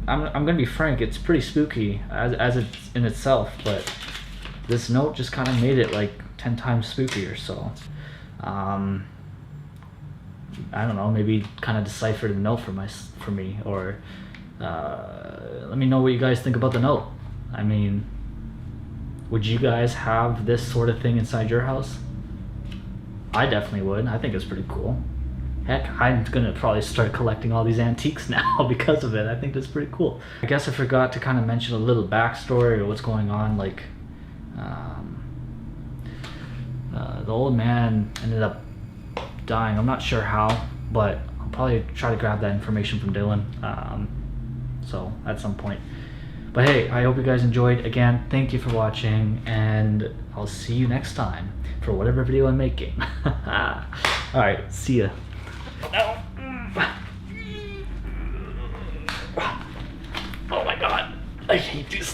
I'm gonna be frank, it's pretty spooky as it's in itself, but this note just kind of made it like 10 times spookier. So I don't know, maybe kind of decipher the note for me, or let me know what you guys think about the note. I mean, would you guys have this sort of thing inside your house? I definitely would. I think it's pretty cool. Heck, I'm gonna probably start collecting all these antiques now because of it. I think that's pretty cool. I guess I forgot to kind of mention a little backstory or what's going on. Like, the old man ended up dying. I'm not sure how, but I'll probably try to grab that information from Dylan. So at some point. But hey, I hope you guys enjoyed. Again, thank you for watching, and I'll see you next time for whatever video I'm making. Alright, see ya. No. Oh my god, I hate these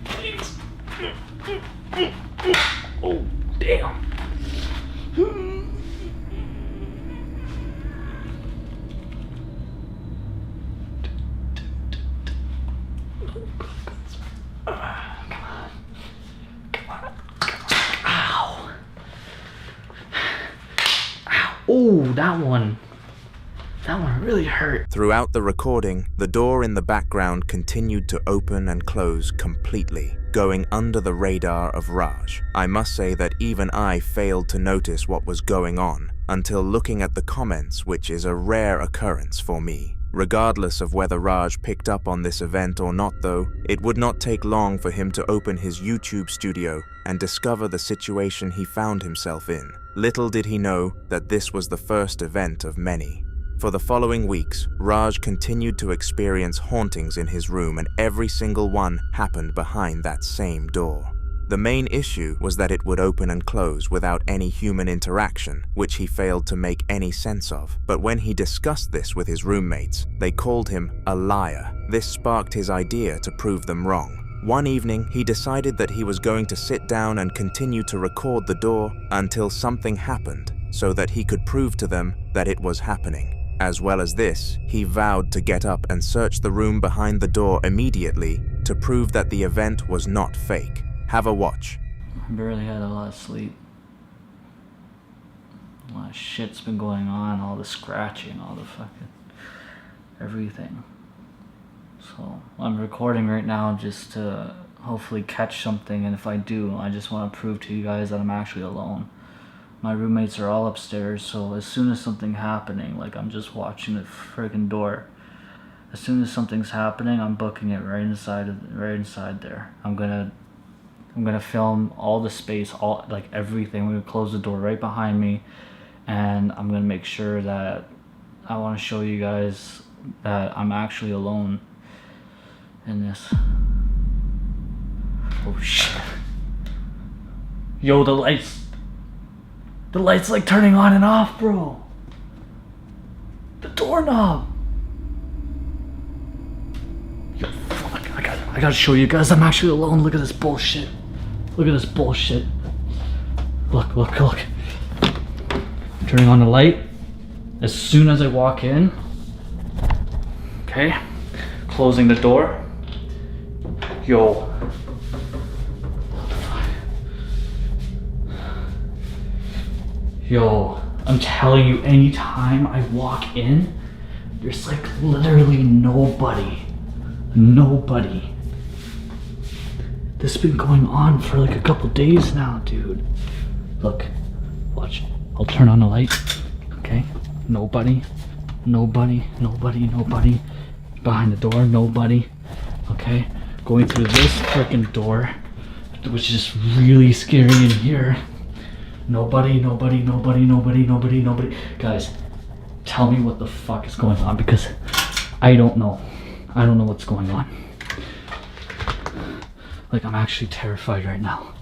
things. Oh, damn. Oh, that one really hurt. Throughout the recording, the door in the background continued to open and close completely, going under the radar of Raj. I must say that even I failed to notice what was going on until looking at the comments, which is a rare occurrence for me. Regardless of whether Raj picked up on this event or not though, it would not take long for him to open his YouTube studio and discover the situation he found himself in. Little did he know that this was the first event of many. For the following weeks, Raj continued to experience hauntings in his room, and every single one happened behind that same door. The main issue was that it would open and close without any human interaction, which he failed to make any sense of. But when he discussed this with his roommates, they called him a liar. This sparked his idea to prove them wrong. One evening, he decided that he was going to sit down and continue to record the door until something happened, so that he could prove to them that it was happening. As well as this, he vowed to get up and search the room behind the door immediately to prove that the event was not fake. Have a watch. I barely had a lot of sleep. A lot of shit's been going on, all the scratching, all the fucking everything. So I'm recording right now just to hopefully catch something, and if I do, I just want to prove to you guys that I'm actually alone. My roommates are all upstairs, so as soon as something's happening, like I'm just watching the friggin' door. As soon as something's happening, I'm booking it right inside there. I'm gonna film all the space, like everything. I'm gonna close the door right behind me, and I'm gonna make sure that I want to show you guys that I'm actually alone in this. Oh shit! Yo, the light's like turning on and off, bro. The doorknob. Yo, fuck! I gotta show you guys I'm actually alone. Look at this bullshit. Look at this bullshit. Look. Turning on the light as soon as I walk in. Okay. Closing the door. Yo. What the fuck? Yo, I'm telling you, anytime I walk in, there's like literally nobody. Nobody. This has been going on for like a couple days now, dude. Look, watch. I'll turn on the light. Okay? Nobody. Behind the door, nobody. Okay? Going through this freaking door, which is just really scary in here. Nobody. Guys, tell me what the fuck is going on, because I don't know. I don't know what's going on. Like, I'm actually terrified right now.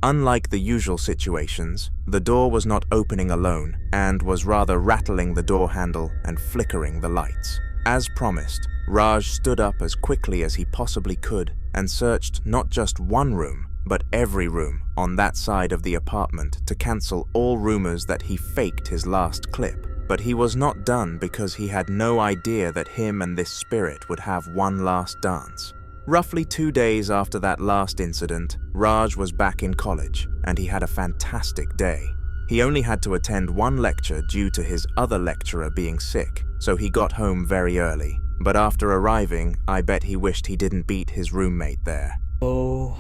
Unlike the usual situations, the door was not opening alone and was rather rattling the door handle and flickering the lights. As promised, Raj stood up as quickly as he possibly could and searched not just one room, but every room on that side of the apartment to cancel all rumors that he faked his last clip. But he was not done because he had no idea that him and this spirit would have one last dance. Roughly 2 days after that last incident, Raj was back in college, and he had a fantastic day. He only had to attend one lecture due to his other lecturer being sick, so he got home very early. But after arriving, I bet he wished he didn't beat his roommate there. Oh,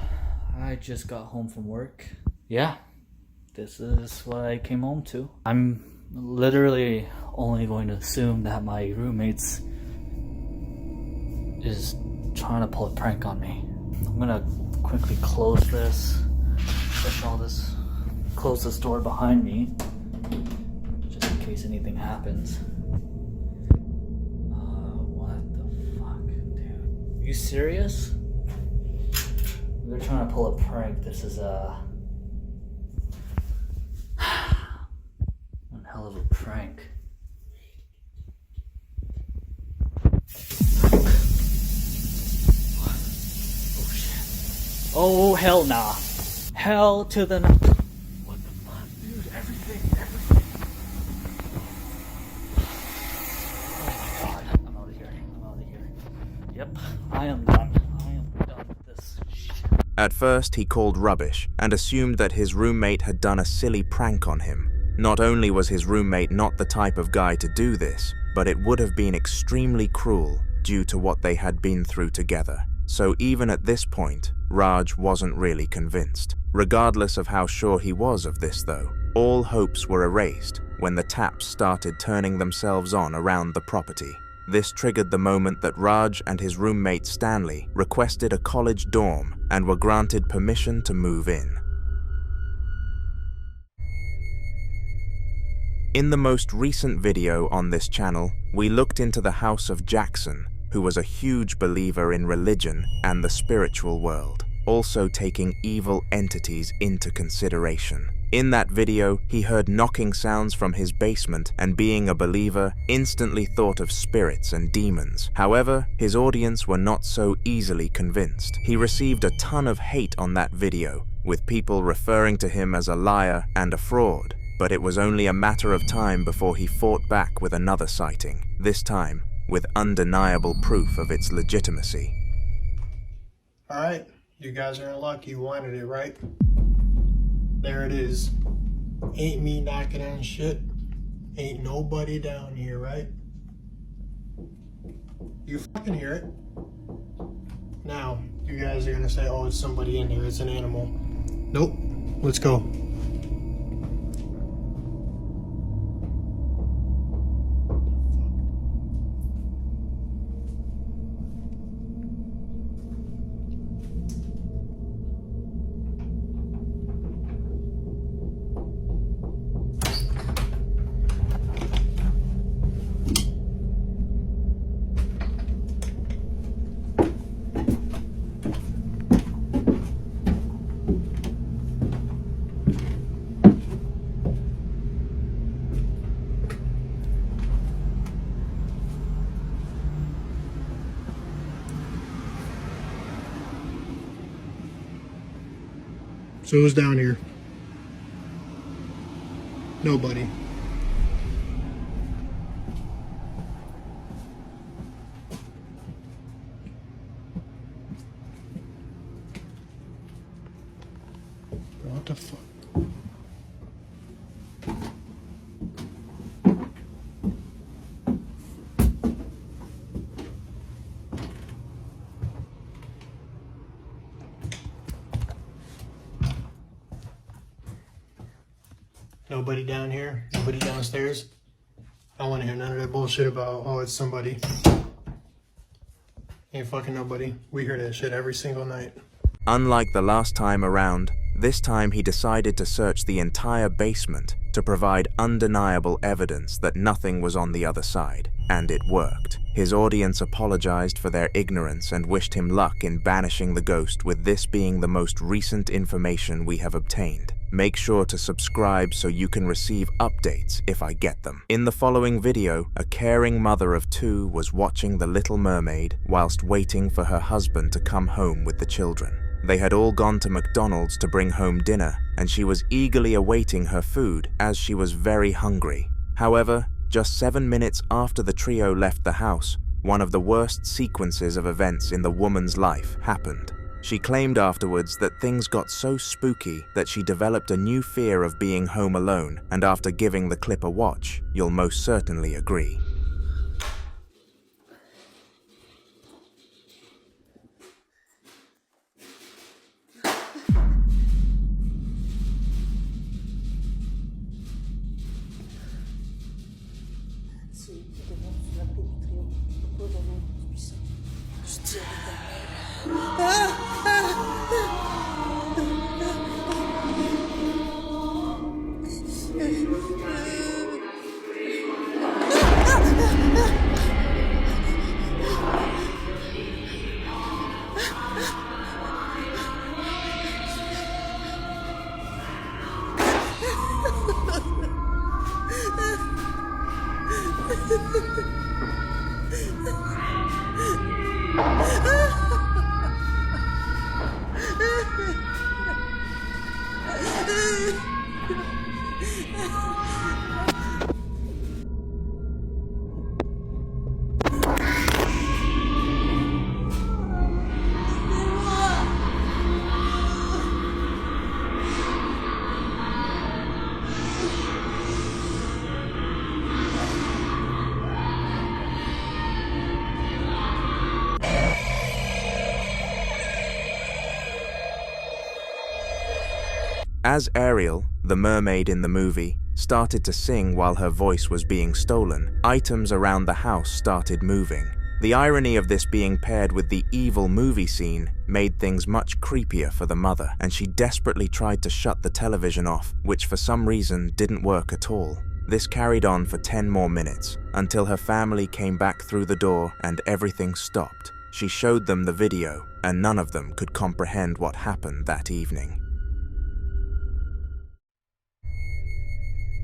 I just got home from work. Yeah, this is what I came home to. I'm literally only going to assume that my roommate's is trying to pull a prank on me. I'm gonna quickly close this, push all this, close this door behind me, just in case anything happens. What the fuck, dude? You serious? They're trying to pull a prank. This is one hell of a prank. Oh, hell nah. Hell to the no. What the fuck, dude? Everything. Oh my god. I'm out of here. Yep, I am done. With this shit. At first, he called rubbish and assumed that his roommate had done a silly prank on him. Not only was his roommate not the type of guy to do this, but it would have been extremely cruel due to what they had been through together. So even at this point, Raj wasn't really convinced. Regardless of how sure he was of this though, all hopes were erased when the taps started turning themselves on around the property. This triggered the moment that Raj and his roommate Stanley requested a college dorm and were granted permission to move in. In the most recent video on this channel, we looked into the house of Jackson, who was a huge believer in religion and the spiritual world, also taking evil entities into consideration. In that video, he heard knocking sounds from his basement and, being a believer, instantly thought of spirits and demons. However, his audience were not so easily convinced. He received a ton of hate on that video, with people referring to him as a liar and a fraud. But it was only a matter of time before he fought back with another sighting, this time with undeniable proof of its legitimacy. Alright, you guys are in luck. You wanted it, right? There it is. Ain't me knocking on shit. Ain't nobody down here, right? You fucking hear it. Now, you guys are gonna say, oh, it's somebody in there, it's an animal. Nope. Let's go. So who's down here? Nobody. What the fuck? Nobody down here? Nobody downstairs? I don't want to hear none of that bullshit about, oh, it's somebody. Ain't fucking nobody. We hear that shit every single night. Unlike the last time around, this time he decided to search the entire basement to provide undeniable evidence that nothing was on the other side, and it worked. His audience apologized for their ignorance and wished him luck in banishing the ghost, with this being the most recent information we have obtained. Make sure to subscribe so you can receive updates if I get them. In the following video, a caring mother of 2 was watching The Little Mermaid whilst waiting for her husband to come home with the children. They had all gone to McDonald's to bring home dinner, and she was eagerly awaiting her food as she was very hungry. However, just 7 minutes after the trio left the house, one of the worst sequences of events in the woman's life happened. She claimed afterwards that things got so spooky that she developed a new fear of being home alone, and after giving the clip a watch, you'll most certainly agree. As Ariel, the mermaid in the movie, started to sing while her voice was being stolen, items around the house started moving. The irony of this being paired with the evil movie scene made things much creepier for the mother, and she desperately tried to shut the television off, which for some reason didn't work at all. This carried on for 10 more minutes, until her family came back through the door and everything stopped. She showed them the video, and none of them could comprehend what happened that evening.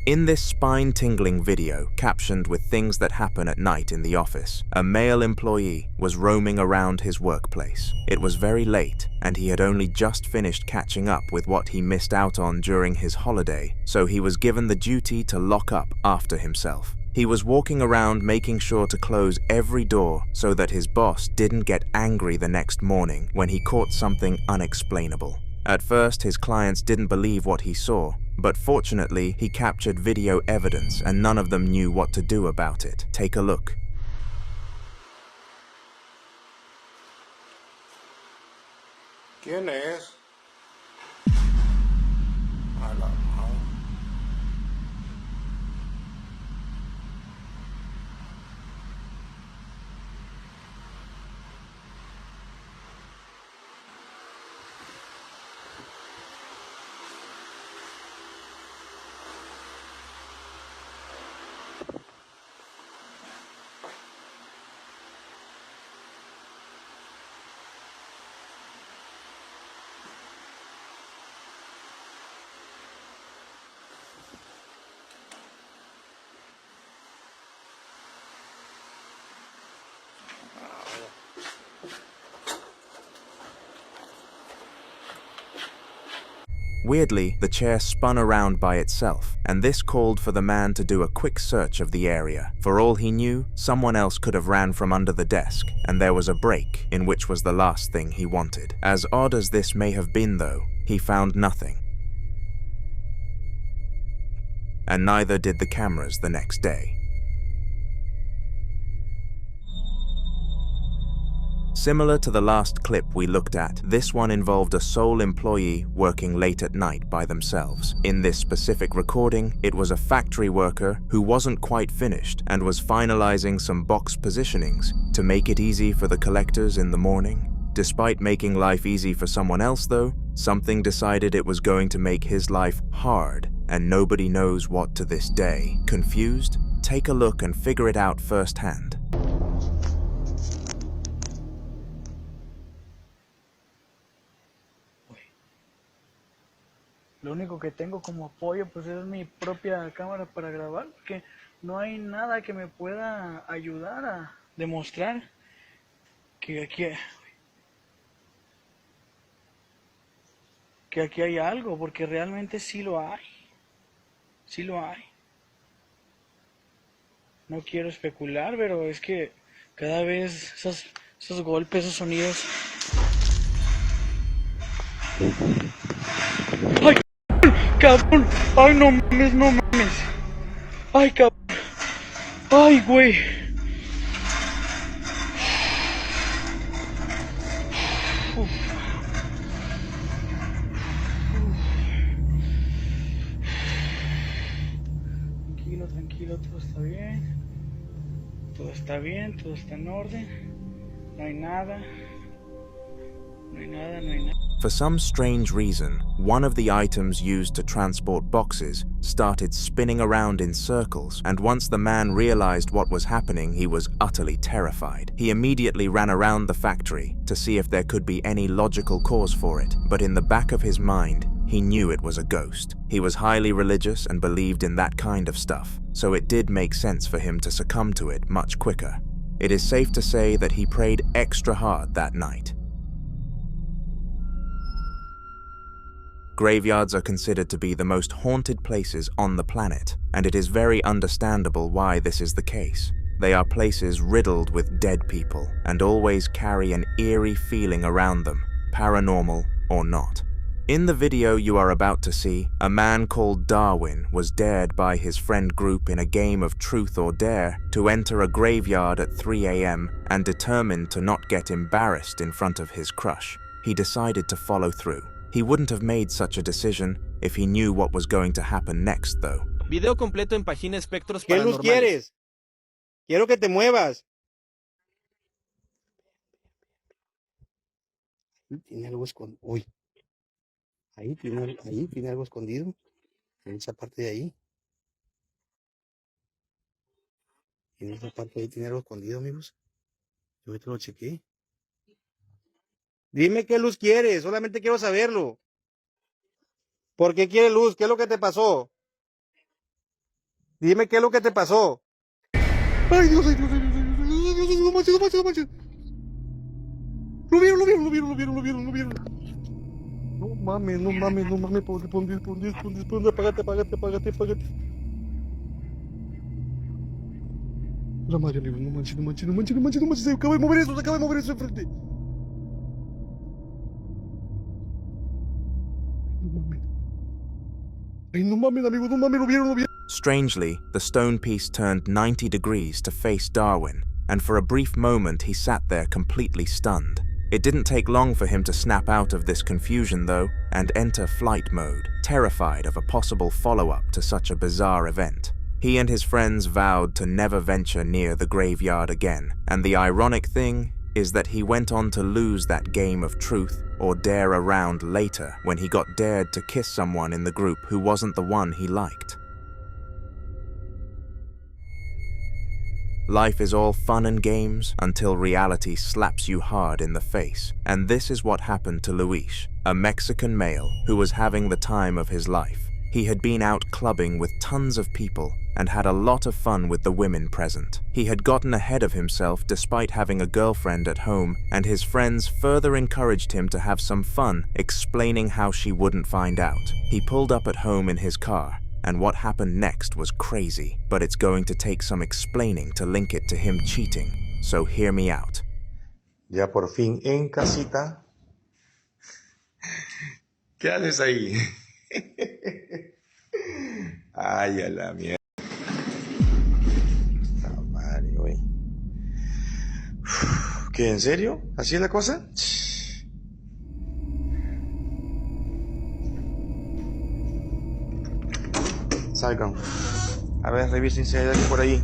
In this spine-tingling video, captioned with things that happen at night in the office, a male employee was roaming around his workplace. It was very late, and he had only just finished catching up with what he missed out on during his holiday, so he was given the duty to lock up after himself. He was walking around making sure to close every door so that his boss didn't get angry the next morning when he caught something unexplainable. At first, his clients didn't believe what he saw, but fortunately, he captured video evidence and none of them knew what to do about it. Take a look. ¿Quién es? Weirdly, the chair spun around by itself, and this called for the man to do a quick search of the area. For all he knew, someone else could have ran from under the desk, and there was a break, in which was the last thing he wanted. As odd as this may have been though, he found nothing. And neither did the cameras the next day. Similar to the last clip we looked at, this one involved a sole employee working late at night by themselves. In this specific recording, it was a factory worker who wasn't quite finished and was finalizing some box positionings to make it easy for the collectors in the morning. Despite making life easy for someone else though, something decided it was going to make his life hard, and nobody knows what to this day. Confused? Take a look and figure it out firsthand. Lo único que tengo como apoyo pues es mi propia cámara para grabar, porque no hay nada que me pueda ayudar a demostrar que aquí que aquí hay algo, porque realmente sí lo hay. Sí lo hay. No quiero especular, pero es que cada vez esos golpes, esos sonidos... ¡Ay, cabrón! ¡Ay, no mames, no mames! ¡Ay, cabrón! ¡Ay, güey! Tranquilo, tranquilo, todo está bien. Todo está bien, todo está en orden. No hay nada. No hay nada, no hay nada. For some strange reason, one of the items used to transport boxes started spinning around in circles, and once the man realized what was happening, he was utterly terrified. He immediately ran around the factory to see if there could be any logical cause for it, but in the back of his mind, he knew it was a ghost. He was highly religious and believed in that kind of stuff, so it did make sense for him to succumb to it much quicker. It is safe to say that he prayed extra hard that night. Graveyards are considered to be the most haunted places on the planet, and it is very understandable why this is the case. They are places riddled with dead people and always carry an eerie feeling around them, paranormal or not. In the video you are about to see, a man called Darwin was dared by his friend group in a game of truth or dare to enter a graveyard at 3 a.m. and determined to not get embarrassed in front of his crush. He decided to follow through. He wouldn't have made such a decision if he knew what was going to happen next, though. Video completo en página Espectros ¿Qué luz Paranormales. quieres? Quiero que te muevas. Tiene algo escondido. Uy. Ahí tiene algo escondido. En esa parte de ahí. En esa parte de ahí tiene algo escondido, amigos. Yo ahorita lo chequé. Dime qué luz quieres, solamente quiero saberlo. ¿Por qué quieres luz? ¿Qué es lo que te pasó? Dime qué es lo que te pasó. Ay, Dios, ay, Dios, ay, Dios, ay, Dios, ay, Dios, no manches, no manches, no manches. Lo vieron. No mames, pon Dios, apágate. La madre, amigo, no manches, se acaba de mover eso enfrente. Ay, no mames, amigo, lo vieron. Strangely, the stone piece turned 90 degrees to face Darwin, and for a brief moment he sat there completely stunned. It didn't take long for him to snap out of this confusion, though, and enter flight mode, terrified of a possible follow-up to such a bizarre event. He and his friends vowed to never venture near the graveyard again, and the ironic thing is that he went on to lose that game of truth or dare around later when he got dared to kiss someone in the group who wasn't the one he liked. Life is all fun and games until reality slaps you hard in the face, and this is what happened to Luis, a Mexican male who was having the time of his life. He had been out clubbing with tons of people and had a lot of fun with the women present. He had gotten ahead of himself despite having a girlfriend at home, and his friends further encouraged him to have some fun, explaining how she wouldn't find out. He pulled up at home in his car, and what happened next was crazy, but it's going to take some explaining to link it to him cheating, so hear me out. Ya por fin en casita. ¿Qué haces ahí? Ay, a la mierda. Madre, güey. ¿Qué, en serio? ¿Así es la cosa? Salgan. A ver, revisen si hay alguien por ahí.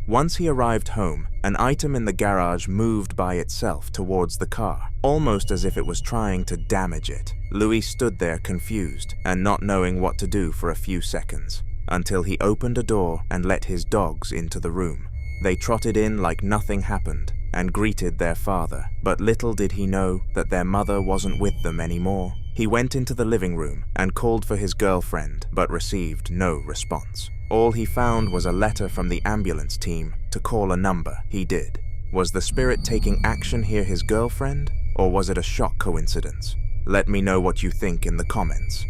Once he arrived home, an item in the garage moved by itself towards the car, almost as if it was trying to damage it. Louis stood there confused and not knowing what to do for a few seconds, until he opened a door and let his dogs into the room. They trotted in like nothing happened and greeted their father, but little did he know that their mother wasn't with them anymore. He went into the living room and called for his girlfriend, but received no response. All he found was a letter from the ambulance team to call a number. He did. Was the spirit taking action here his girlfriend, or was it a shock coincidence? Let me know what you think in the comments.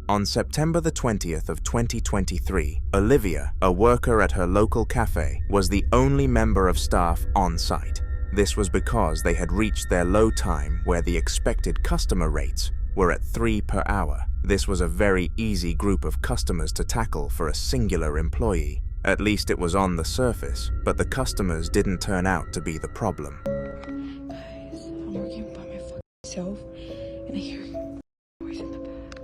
On September the 20th of 2023, Olivia, a worker at her local cafe, was the only member of staff on site. This was because they had reached their low time where the expected customer rates were at 3 per hour. This was a very easy group of customers to tackle for a singular employee. At least it was on the surface, but the customers didn't turn out to be the problem. Guys, I'm working by my fucking self, and I hear noise in the back.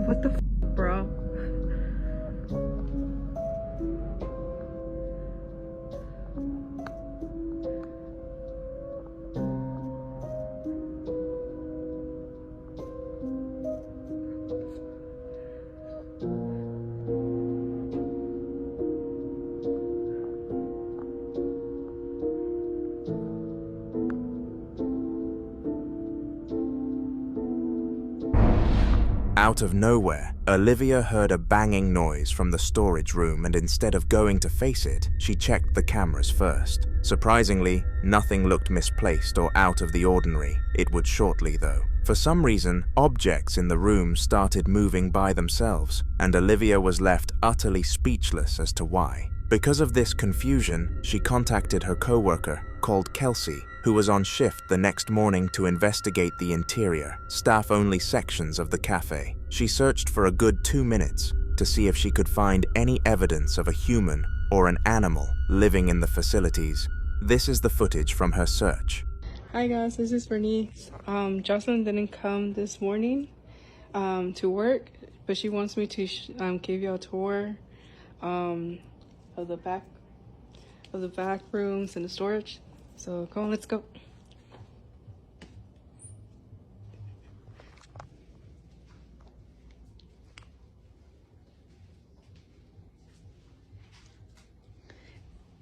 What the fuck, bro? Out of nowhere, Olivia heard a banging noise from the storage room, and instead of going to face it, she checked the cameras first. Surprisingly, nothing looked misplaced or out of the ordinary. It would shortly though. For some reason, objects in the room started moving by themselves, and Olivia was left utterly speechless as to why. Because of this confusion, she contacted her coworker, called Kelsey, who was on shift the next morning to investigate the interior, staff-only sections of the cafe. She searched for a good 2 minutes to see if she could find any evidence of a human or an animal living in the facilities. This is the footage from her search. Hi guys, this is Bernice. Jocelyn didn't come this morning to work, but she wants me to give you a tour of the back rooms and the storage. So come on, let's go.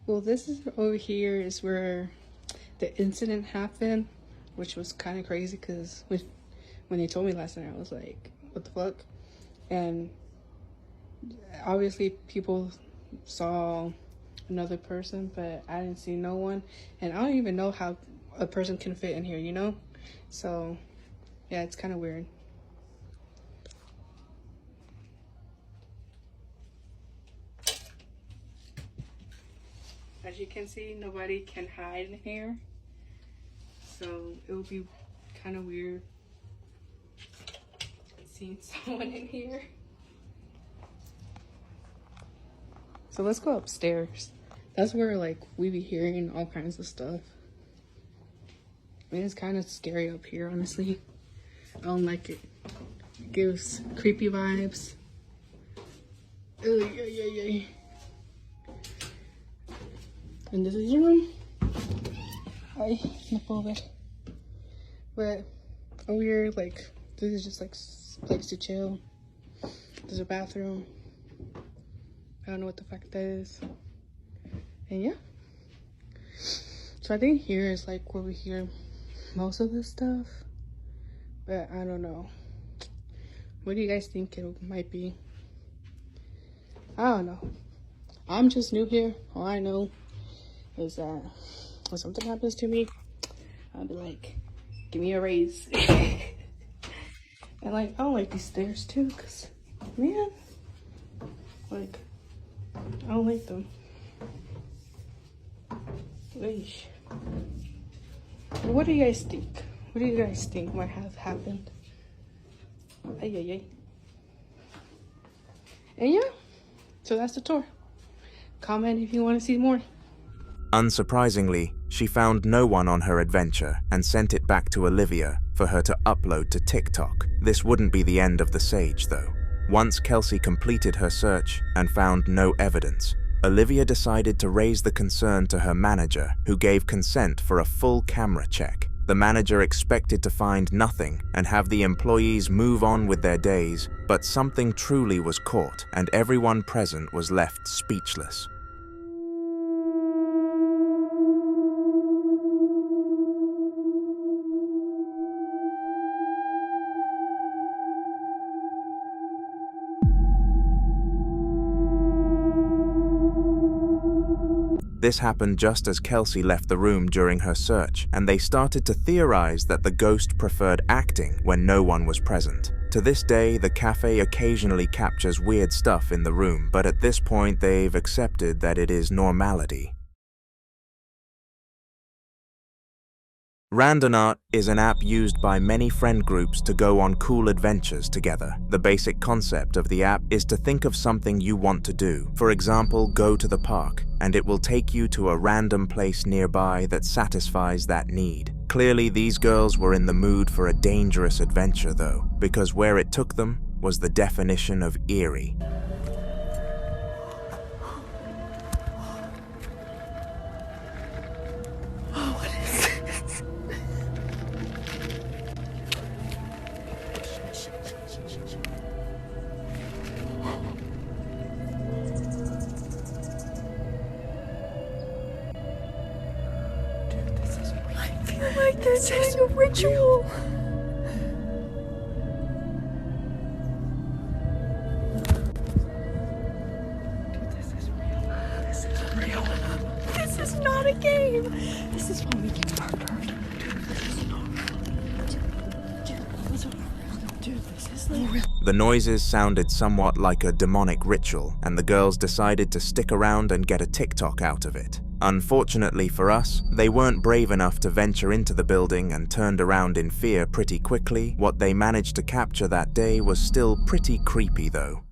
Well, this is over here is where the incident happened, which was kind of crazy because when they told me last night, I was like, what the fuck? And obviously people saw another person, but I didn't see no one, and I don't even know how a person can fit in here, you know? So yeah, it's kind of weird. As you can see, nobody can hide in here, so it would be kind of weird seeing someone in here. So let's go upstairs. That's where like we be hearing all kinds of stuff. I mean, it's kind of scary up here, honestly. I don't like it. It gives creepy vibes. And this is your room. Ay, no puedo ver. But over here, like, this is just like a place to chill. There's a bathroom. I don't know what the fuck that is. And yeah. So I think here is like where we hear most of this stuff. But I don't know. What do you guys think it might be? I don't know. I'm just new here. All I know is that when something happens to me, I'll be like, give me a raise. And like, I don't like these stairs too, because, man, like, I don't like them. Eesh. What do you guys think? What do you guys think might have happened? Ay, ay, ay. And yeah, so that's the tour. Comment if you want to see more. Unsurprisingly, she found no one on her adventure and sent it back to Olivia for her to upload to TikTok. This wouldn't be the end of the sage, though. Once Kelsey completed her search and found no evidence, Olivia decided to raise the concern to her manager, who gave consent for a full camera check. The manager expected to find nothing and have the employees move on with their days, but something truly was caught, and everyone present was left speechless. This happened just as Kelsey left the room during her search, and they started to theorize that the ghost preferred acting when no one was present. To this day, the cafe occasionally captures weird stuff in the room, but at this point they've accepted that it is normality. Randonaut is an app used by many friend groups to go on cool adventures together. The basic concept of the app is to think of something you want to do. For example, go to the park, and it will take you to a random place nearby that satisfies that need. Clearly, these girls were in the mood for a dangerous adventure though, because where it took them was the definition of eerie. Like they're doing a ritual. Dude, this is real. This is real. This is not a game. This is when we get murdered. Dude, this is not real. Dude, this is not real. Dude, this is not real. The noises sounded somewhat like a demonic ritual, and the girls decided to stick around and get a TikTok out of it. Unfortunately for us, they weren't brave enough to venture into the building and turned around in fear pretty quickly. What they managed to capture that day was still pretty creepy though.